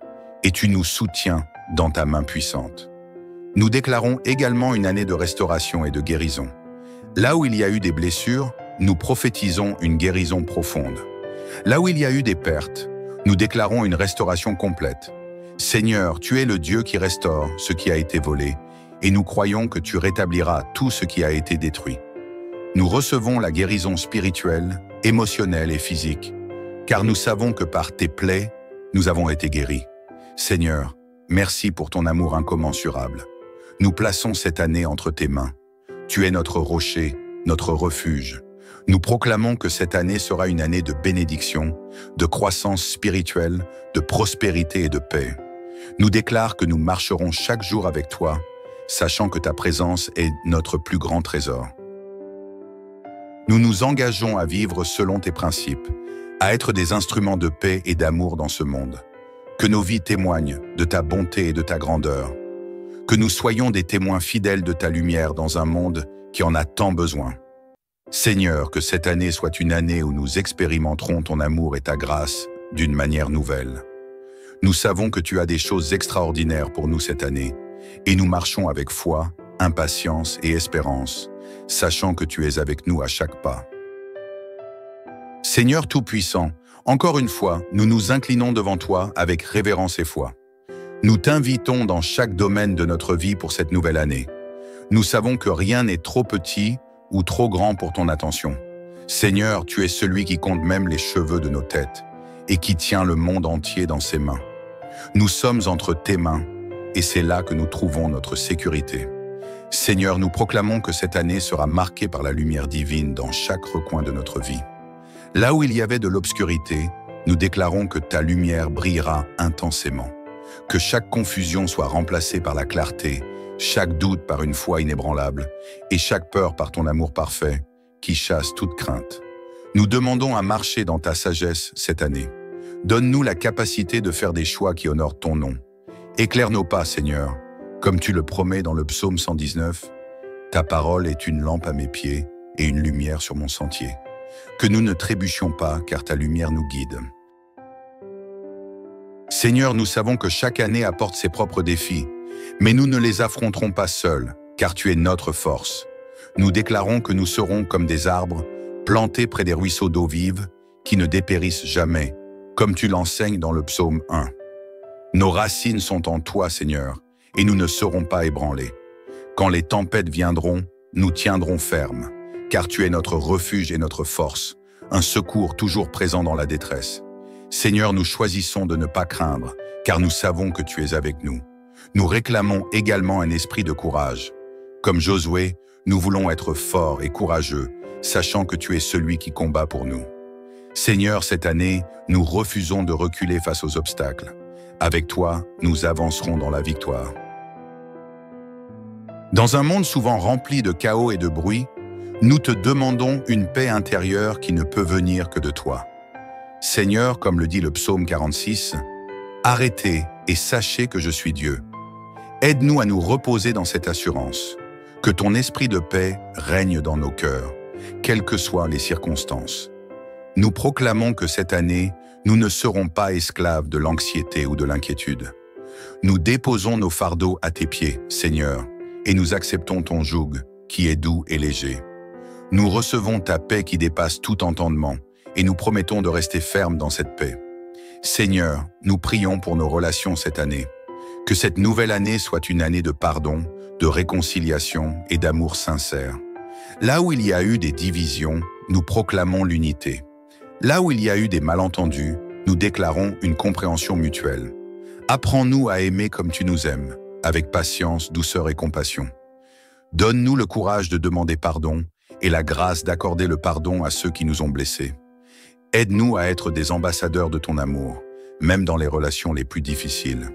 et tu nous soutiens dans ta main puissante. Nous déclarons également une année de restauration et de guérison. Là où il y a eu des blessures, nous prophétisons une guérison profonde. Là où il y a eu des pertes, nous déclarons une restauration complète. Seigneur, tu es le Dieu qui restaure ce qui a été volé, et nous croyons que tu rétabliras tout ce qui a été détruit. Nous recevons la guérison spirituelle, émotionnelle et physique, car nous savons que par tes plaies, nous avons été guéris. Seigneur, merci pour ton amour incommensurable. Nous plaçons cette année entre tes mains. Tu es notre rocher, notre refuge. Nous proclamons que cette année sera une année de bénédiction, de croissance spirituelle, de prospérité et de paix. Nous déclarons que nous marcherons chaque jour avec toi, sachant que ta présence est notre plus grand trésor. Nous nous engageons à vivre selon tes principes, à être des instruments de paix et d'amour dans ce monde. Que nos vies témoignent de ta bonté et de ta grandeur. Que nous soyons des témoins fidèles de ta lumière dans un monde qui en a tant besoin. Seigneur, que cette année soit une année où nous expérimenterons ton amour et ta grâce d'une manière nouvelle. Nous savons que tu as des choses extraordinaires pour nous cette année, et nous marchons avec foi, impatience et espérance, sachant que tu es avec nous à chaque pas. Seigneur Tout-Puissant, encore une fois, nous nous inclinons devant toi avec révérence et foi. Nous t'invitons dans chaque domaine de notre vie pour cette nouvelle année. Nous savons que rien n'est trop petit ou trop grand pour ton attention. Seigneur, tu es celui qui compte même les cheveux de nos têtes et qui tient le monde entier dans ses mains. Nous sommes entre tes mains et c'est là que nous trouvons notre sécurité. Seigneur, nous proclamons que cette année sera marquée par la lumière divine dans chaque recoin de notre vie. Là où il y avait de l'obscurité, nous déclarons que ta lumière brillera intensément. Que chaque confusion soit remplacée par la clarté, chaque doute par une foi inébranlable, et chaque peur par ton amour parfait, qui chasse toute crainte. Nous demandons à marcher dans ta sagesse cette année. Donne-nous la capacité de faire des choix qui honorent ton nom. Éclaire nos pas, Seigneur, comme tu le promets dans le psaume 119. Ta parole est une lampe à mes pieds et une lumière sur mon sentier. Que nous ne trébuchions pas, car ta lumière nous guide. Seigneur, nous savons que chaque année apporte ses propres défis, mais nous ne les affronterons pas seuls, car tu es notre force. Nous déclarons que nous serons comme des arbres, plantés près des ruisseaux d'eau vive, qui ne dépérissent jamais, comme tu l'enseignes dans le psaume 1. Nos racines sont en toi, Seigneur, et nous ne serons pas ébranlés. Quand les tempêtes viendront, nous tiendrons ferme, car tu es notre refuge et notre force, un secours toujours présent dans la détresse. Seigneur, nous choisissons de ne pas craindre, car nous savons que tu es avec nous. Nous réclamons également un esprit de courage. Comme Josué, nous voulons être forts et courageux, sachant que tu es celui qui combat pour nous. Seigneur, cette année, nous refusons de reculer face aux obstacles. Avec toi, nous avancerons dans la victoire. Dans un monde souvent rempli de chaos et de bruit, nous te demandons une paix intérieure qui ne peut venir que de toi. Seigneur, comme le dit le psaume 46, « Arrêtez et sachez que je suis Dieu. » Aide-nous à nous reposer dans cette assurance, que ton esprit de paix règne dans nos cœurs, quelles que soient les circonstances. Nous proclamons que cette année, nous ne serons pas esclaves de l'anxiété ou de l'inquiétude. Nous déposons nos fardeaux à tes pieds, Seigneur, et nous acceptons ton joug, qui est doux et léger. Nous recevons ta paix qui dépasse tout entendement, et nous promettons de rester fermes dans cette paix. Seigneur, nous prions pour nos relations cette année. Que cette nouvelle année soit une année de pardon, de réconciliation et d'amour sincère. Là où il y a eu des divisions, nous proclamons l'unité. Là où il y a eu des malentendus, nous déclarons une compréhension mutuelle. Apprends-nous à aimer comme tu nous aimes, avec patience, douceur et compassion. Donne-nous le courage de demander pardon et la grâce d'accorder le pardon à ceux qui nous ont blessés. Aide-nous à être des ambassadeurs de ton amour, même dans les relations les plus difficiles.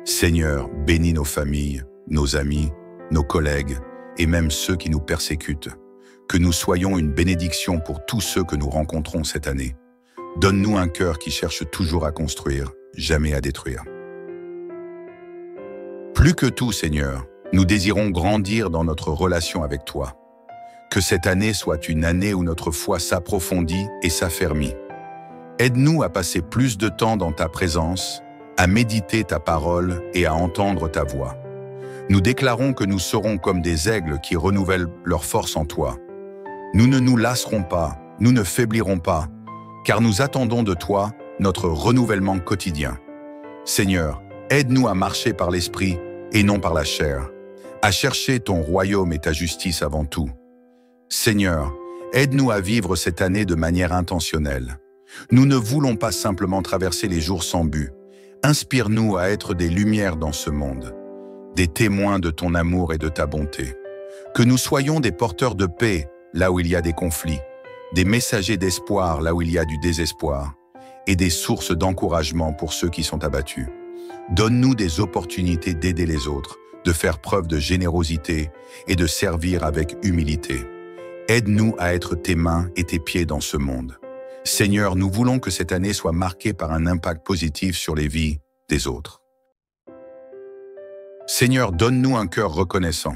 Seigneur, bénis nos familles, nos amis, nos collègues et même ceux qui nous persécutent. Que nous soyons une bénédiction pour tous ceux que nous rencontrons cette année. Donne-nous un cœur qui cherche toujours à construire, jamais à détruire. Plus que tout, Seigneur, nous désirons grandir dans notre relation avec toi. Que cette année soit une année où notre foi s'approfondit et s'affermit. Aide-nous à passer plus de temps dans ta présence, à méditer ta parole et à entendre ta voix. Nous déclarons que nous serons comme des aigles qui renouvellent leur force en toi. Nous ne nous lasserons pas, nous ne faiblirons pas, car nous attendons de toi notre renouvellement quotidien. Seigneur, aide-nous à marcher par l'esprit et non par la chair, à chercher ton royaume et ta justice avant tout. Seigneur, aide-nous à vivre cette année de manière intentionnelle. Nous ne voulons pas simplement traverser les jours sans but. Inspire-nous à être des lumières dans ce monde, des témoins de ton amour et de ta bonté. Que nous soyons des porteurs de paix là où il y a des conflits, des messagers d'espoir là où il y a du désespoir, et des sources d'encouragement pour ceux qui sont abattus. Donne-nous des opportunités d'aider les autres, de faire preuve de générosité et de servir avec humilité. Aide-nous à être tes mains et tes pieds dans ce monde. Seigneur, nous voulons que cette année soit marquée par un impact positif sur les vies des autres. Seigneur, donne-nous un cœur reconnaissant.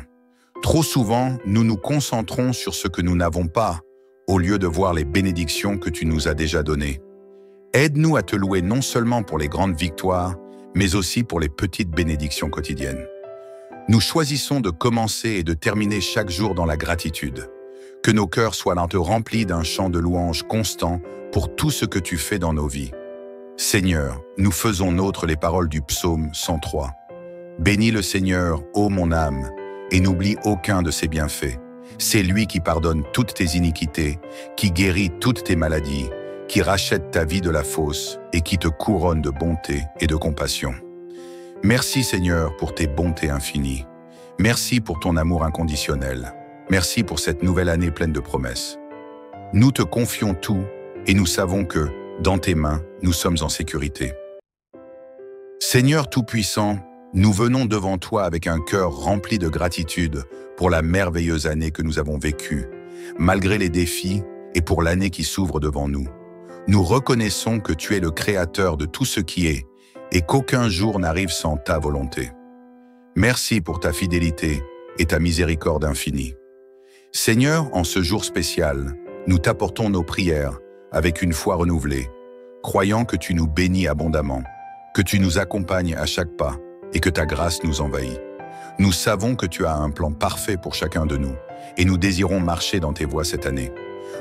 Trop souvent, nous nous concentrons sur ce que nous n'avons pas, au lieu de voir les bénédictions que tu nous as déjà données. Aide-nous à te louer non seulement pour les grandes victoires, mais aussi pour les petites bénédictions quotidiennes. Nous choisissons de commencer et de terminer chaque jour dans la gratitude. Que nos cœurs soient remplis d'un chant de louange constant pour tout ce que tu fais dans nos vies. Seigneur, nous faisons nôtres les paroles du psaume 103. Bénis le Seigneur, ô mon âme, et n'oublie aucun de ses bienfaits. C'est lui qui pardonne toutes tes iniquités, qui guérit toutes tes maladies, qui rachète ta vie de la fosse et qui te couronne de bonté et de compassion. Merci Seigneur pour tes bontés infinies. Merci pour ton amour inconditionnel. Merci pour cette nouvelle année pleine de promesses. Nous te confions tout et nous savons que, dans tes mains, nous sommes en sécurité. Seigneur Tout-Puissant, nous venons devant toi avec un cœur rempli de gratitude pour la merveilleuse année que nous avons vécue, malgré les défis et pour l'année qui s'ouvre devant nous. Nous reconnaissons que tu es le créateur de tout ce qui est et qu'aucun jour n'arrive sans ta volonté. Merci pour ta fidélité et ta miséricorde infinie. Seigneur, en ce jour spécial, nous t'apportons nos prières avec une foi renouvelée, croyant que tu nous bénis abondamment, que tu nous accompagnes à chaque pas et que ta grâce nous envahit. Nous savons que tu as un plan parfait pour chacun de nous et nous désirons marcher dans tes voies cette année.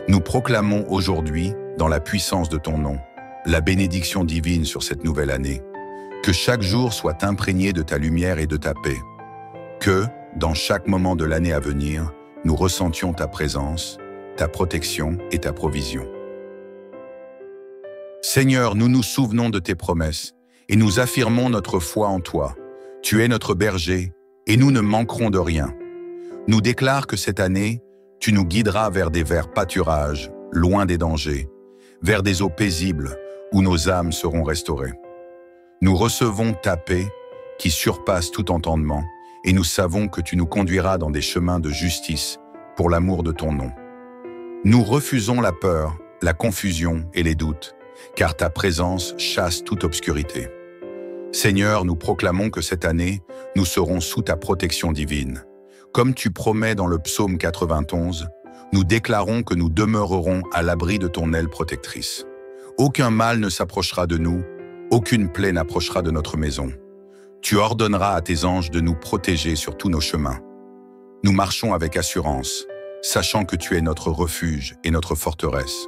Nous proclamons aujourd'hui, dans la puissance de ton nom, la bénédiction divine sur cette nouvelle année. Que chaque jour soit imprégné de ta lumière et de ta paix. Que, dans chaque moment de l'année à venir, nous ressentions ta présence, ta protection et ta provision. Seigneur, nous nous souvenons de tes promesses et nous affirmons notre foi en toi. Tu es notre berger et nous ne manquerons de rien. Nous déclarons que cette année, tu nous guideras vers des verts pâturages, loin des dangers, vers des eaux paisibles où nos âmes seront restaurées. Nous recevons ta paix qui surpasse tout entendement et nous savons que tu nous conduiras dans des chemins de justice pour l'amour de ton nom. Nous refusons la peur, la confusion et les doutes, car ta présence chasse toute obscurité. Seigneur, nous proclamons que cette année, nous serons sous ta protection divine. Comme tu promets dans le psaume 91, Nous déclarons que nous demeurerons à l'abri de ton aile protectrice. Aucun mal ne s'approchera de nous, aucune plaie n'approchera de notre maison. Tu ordonneras à tes anges de nous protéger sur tous nos chemins. Nous marchons avec assurance, sachant que tu es notre refuge et notre forteresse.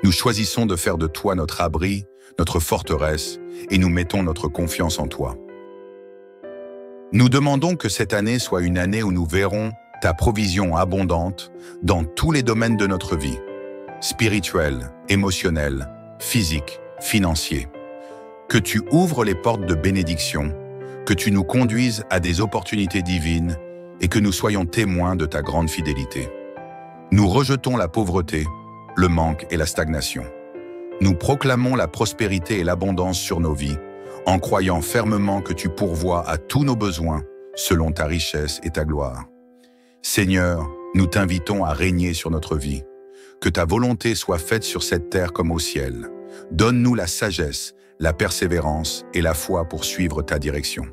Nous choisissons de faire de toi notre abri, notre forteresse, et nous mettons notre confiance en toi. Nous demandons que cette année soit une année où nous verrons ta provision abondante dans tous les domaines de notre vie, spirituel, émotionnel, physique, financier. Que tu ouvres les portes de bénédiction, que tu nous conduises à des opportunités divines et que nous soyons témoins de ta grande fidélité. Nous rejetons la pauvreté, le manque et la stagnation. Nous proclamons la prospérité et l'abondance sur nos vies, en croyant fermement que tu pourvois à tous nos besoins selon ta richesse et ta gloire. Seigneur, nous t'invitons à régner sur notre vie. Que ta volonté soit faite sur cette terre comme au ciel. Donne-nous la sagesse, la persévérance et la foi pour suivre ta direction.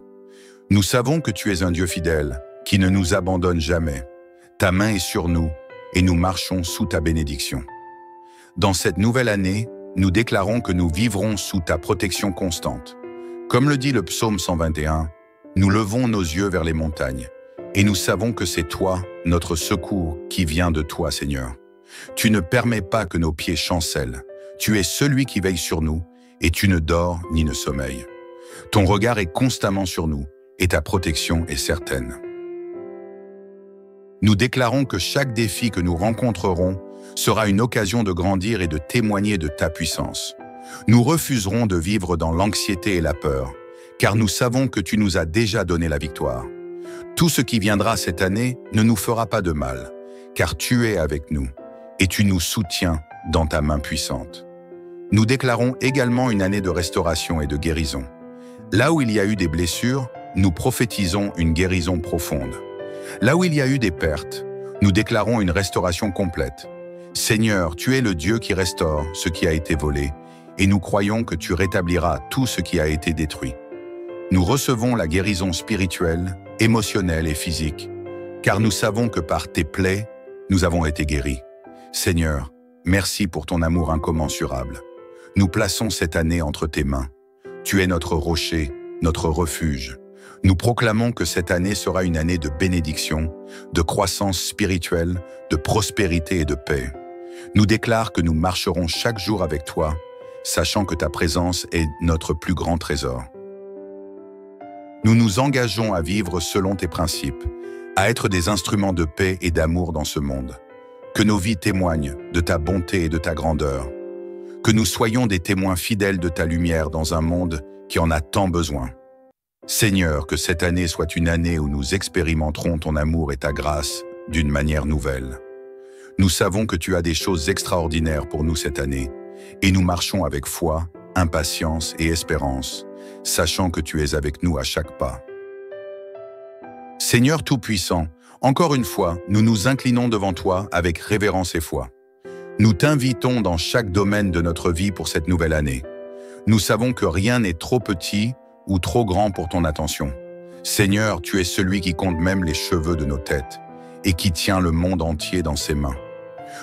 Nous savons que tu es un Dieu fidèle, qui ne nous abandonne jamais. Ta main est sur nous et nous marchons sous ta bénédiction. Dans cette nouvelle année, nous déclarons que nous vivrons sous ta protection constante. Comme le dit le psaume 121, nous levons nos yeux vers les montagnes et nous savons que c'est toi, notre secours, qui vient de toi, Seigneur. Tu ne permets pas que nos pieds chancellent. Tu es celui qui veille sur nous et tu ne dors ni ne sommeilles. Ton regard est constamment sur nous et ta protection est certaine. Nous déclarons que chaque défi que nous rencontrerons sera une occasion de grandir et de témoigner de ta puissance. Nous refuserons de vivre dans l'anxiété et la peur, car nous savons que tu nous as déjà donné la victoire. Tout ce qui viendra cette année ne nous fera pas de mal, car tu es avec nous et tu nous soutiens dans ta main puissante. Nous déclarons également une année de restauration et de guérison. Là où il y a eu des blessures, nous prophétisons une guérison profonde. Là où il y a eu des pertes, nous déclarons une restauration complète. Seigneur, tu es le Dieu qui restaure ce qui a été volé, et nous croyons que tu rétabliras tout ce qui a été détruit. Nous recevons la guérison spirituelle, émotionnelle et physique, car nous savons que par tes plaies, nous avons été guéris. Seigneur, merci pour ton amour incommensurable. Nous plaçons cette année entre tes mains. Tu es notre rocher, notre refuge. Nous proclamons que cette année sera une année de bénédiction, de croissance spirituelle, de prospérité et de paix. Nous déclarons que nous marcherons chaque jour avec toi, sachant que ta présence est notre plus grand trésor. Nous nous engageons à vivre selon tes principes, à être des instruments de paix et d'amour dans ce monde. Que nos vies témoignent de ta bonté et de ta grandeur. Que nous soyons des témoins fidèles de ta lumière dans un monde qui en a tant besoin. Seigneur, que cette année soit une année où nous expérimenterons ton amour et ta grâce d'une manière nouvelle. Nous savons que tu as des choses extraordinaires pour nous cette année, et nous marchons avec foi, impatience et espérance, sachant que tu es avec nous à chaque pas. Seigneur Tout-Puissant, encore une fois, nous nous inclinons devant toi avec révérence et foi. Nous t'invitons dans chaque domaine de notre vie pour cette nouvelle année. Nous savons que rien n'est trop petit ou trop grand pour ton attention. Seigneur, tu es celui qui compte même les cheveux de nos têtes et qui tient le monde entier dans ses mains.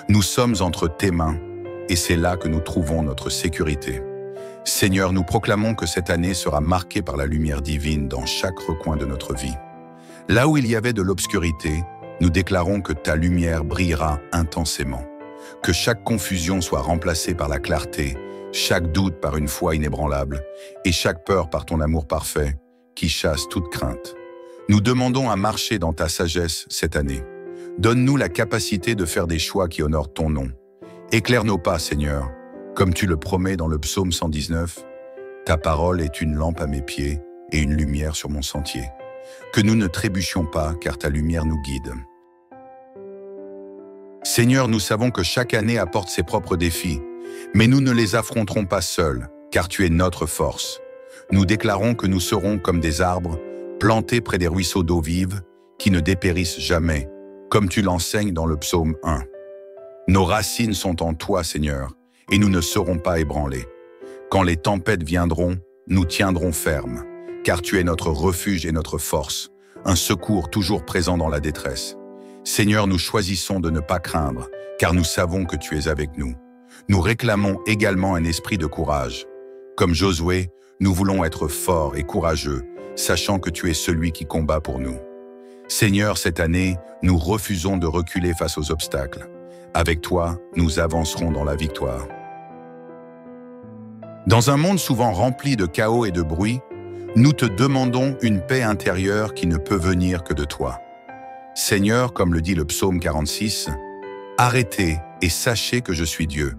Nous sommes entre tes mains et c'est là que nous trouvons notre sécurité. Seigneur, nous proclamons que cette année sera marquée par la lumière divine dans chaque recoin de notre vie. Là où il y avait de l'obscurité, nous déclarons que ta lumière brillera intensément. Que chaque confusion soit remplacée par la clarté, chaque doute par une foi inébranlable, et chaque peur par ton amour parfait, qui chasse toute crainte. Nous demandons à marcher dans ta sagesse cette année. Donne-nous la capacité de faire des choix qui honorent ton nom. Éclaire nos pas, Seigneur, comme tu le promets dans le psaume 119. Ta parole est une lampe à mes pieds et une lumière sur mon sentier. Que nous ne trébuchions pas, car ta lumière nous guide. Seigneur, nous savons que chaque année apporte ses propres défis, mais nous ne les affronterons pas seuls, car tu es notre force. Nous déclarons que nous serons comme des arbres, plantés près des ruisseaux d'eau vive, qui ne dépérissent jamais, comme tu l'enseignes dans le psaume 1. Nos racines sont en toi, Seigneur, et nous ne serons pas ébranlés. Quand les tempêtes viendront, nous tiendrons ferme, car tu es notre refuge et notre force, un secours toujours présent dans la détresse. Seigneur, nous choisissons de ne pas craindre, car nous savons que tu es avec nous. Nous réclamons également un esprit de courage. Comme Josué, nous voulons être forts et courageux, sachant que tu es celui qui combat pour nous. Seigneur, cette année, nous refusons de reculer face aux obstacles. Avec toi, nous avancerons dans la victoire. Dans un monde souvent rempli de chaos et de bruit, nous te demandons une paix intérieure qui ne peut venir que de toi. Seigneur, comme le dit le psaume 46, « Arrêtez et sachez que je suis Dieu. »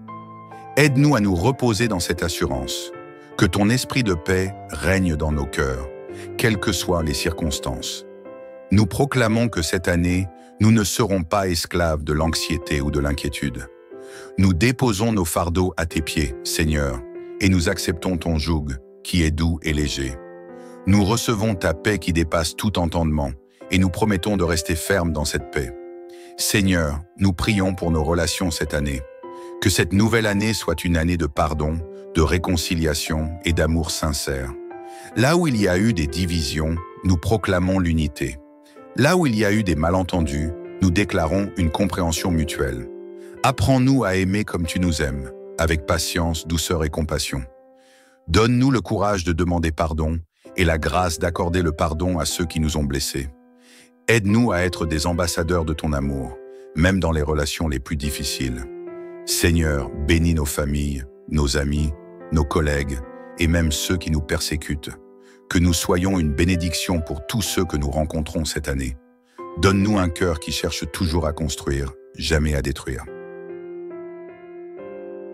Aide-nous à nous reposer dans cette assurance, que ton esprit de paix règne dans nos cœurs, quelles que soient les circonstances. Nous proclamons que cette année, nous ne serons pas esclaves de l'anxiété ou de l'inquiétude. Nous déposons nos fardeaux à tes pieds, Seigneur, et nous acceptons ton joug, qui est doux et léger. Nous recevons ta paix qui dépasse tout entendement, et nous promettons de rester fermes dans cette paix. Seigneur, nous prions pour nos relations cette année. Que cette nouvelle année soit une année de pardon, de réconciliation et d'amour sincère. Là où il y a eu des divisions, nous proclamons l'unité. Là où il y a eu des malentendus, nous déclarons une compréhension mutuelle. Apprends-nous à aimer comme tu nous aimes, avec patience, douceur et compassion. Donne-nous le courage de demander pardon et la grâce d'accorder le pardon à ceux qui nous ont blessés. Aide-nous à être des ambassadeurs de ton amour, même dans les relations les plus difficiles. Seigneur, bénis nos familles, nos amis, nos collègues et même ceux qui nous persécutent. Que nous soyons une bénédiction pour tous ceux que nous rencontrons cette année. Donne-nous un cœur qui cherche toujours à construire, jamais à détruire.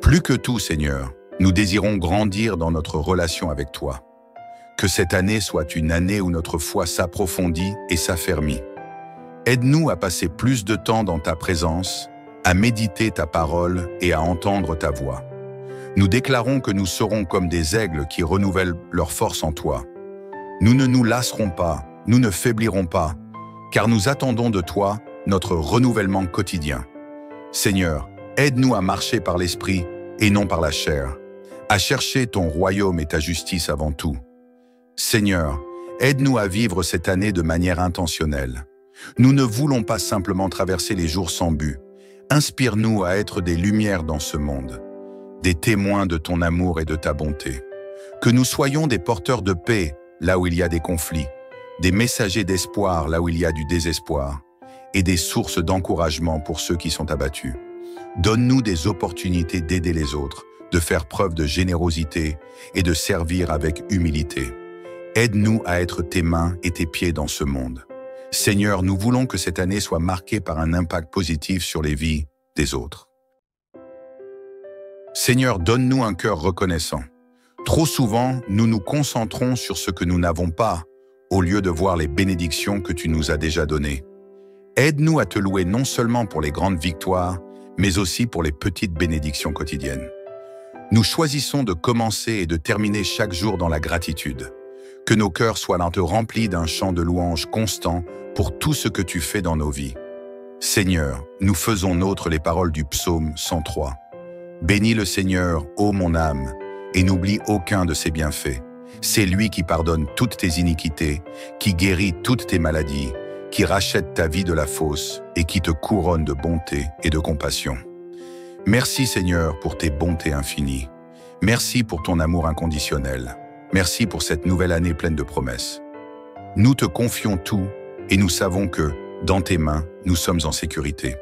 Plus que tout, Seigneur, nous désirons grandir dans notre relation avec toi. Que cette année soit une année où notre foi s'approfondit et s'affermit. Aide-nous à passer plus de temps dans ta présence, à méditer ta parole et à entendre ta voix. Nous déclarons que nous serons comme des aigles qui renouvellent leur force en toi. Nous ne nous lasserons pas, nous ne faiblirons pas, car nous attendons de toi notre renouvellement quotidien. Seigneur, aide-nous à marcher par l'esprit et non par la chair, à chercher ton royaume et ta justice avant tout. Seigneur, aide-nous à vivre cette année de manière intentionnelle. Nous ne voulons pas simplement traverser les jours sans but. Inspire-nous à être des lumières dans ce monde, des témoins de ton amour et de ta bonté. Que nous soyons des porteurs de paix là où il y a des conflits, des messagers d'espoir là où il y a du désespoir, et des sources d'encouragement pour ceux qui sont abattus. Donne-nous des opportunités d'aider les autres, de faire preuve de générosité et de servir avec humilité. Aide-nous à être tes mains et tes pieds dans ce monde. Seigneur, nous voulons que cette année soit marquée par un impact positif sur les vies des autres. Seigneur, donne-nous un cœur reconnaissant. Trop souvent, nous nous concentrons sur ce que nous n'avons pas, au lieu de voir les bénédictions que tu nous as déjà données. Aide-nous à te louer non seulement pour les grandes victoires, mais aussi pour les petites bénédictions quotidiennes. Nous choisissons de commencer et de terminer chaque jour dans la gratitude. Que nos cœurs soient remplis d'un chant de louange constant pour tout ce que tu fais dans nos vies. Seigneur, nous faisons nôtres les paroles du psaume 103. Bénis le Seigneur, ô mon âme, et n'oublie aucun de ses bienfaits. C'est lui qui pardonne toutes tes iniquités, qui guérit toutes tes maladies, qui rachète ta vie de la fosse et qui te couronne de bonté et de compassion. Merci Seigneur pour tes bontés infinies. Merci pour ton amour inconditionnel. Merci pour cette nouvelle année pleine de promesses. Nous te confions tout et nous savons que, dans tes mains, nous sommes en sécurité.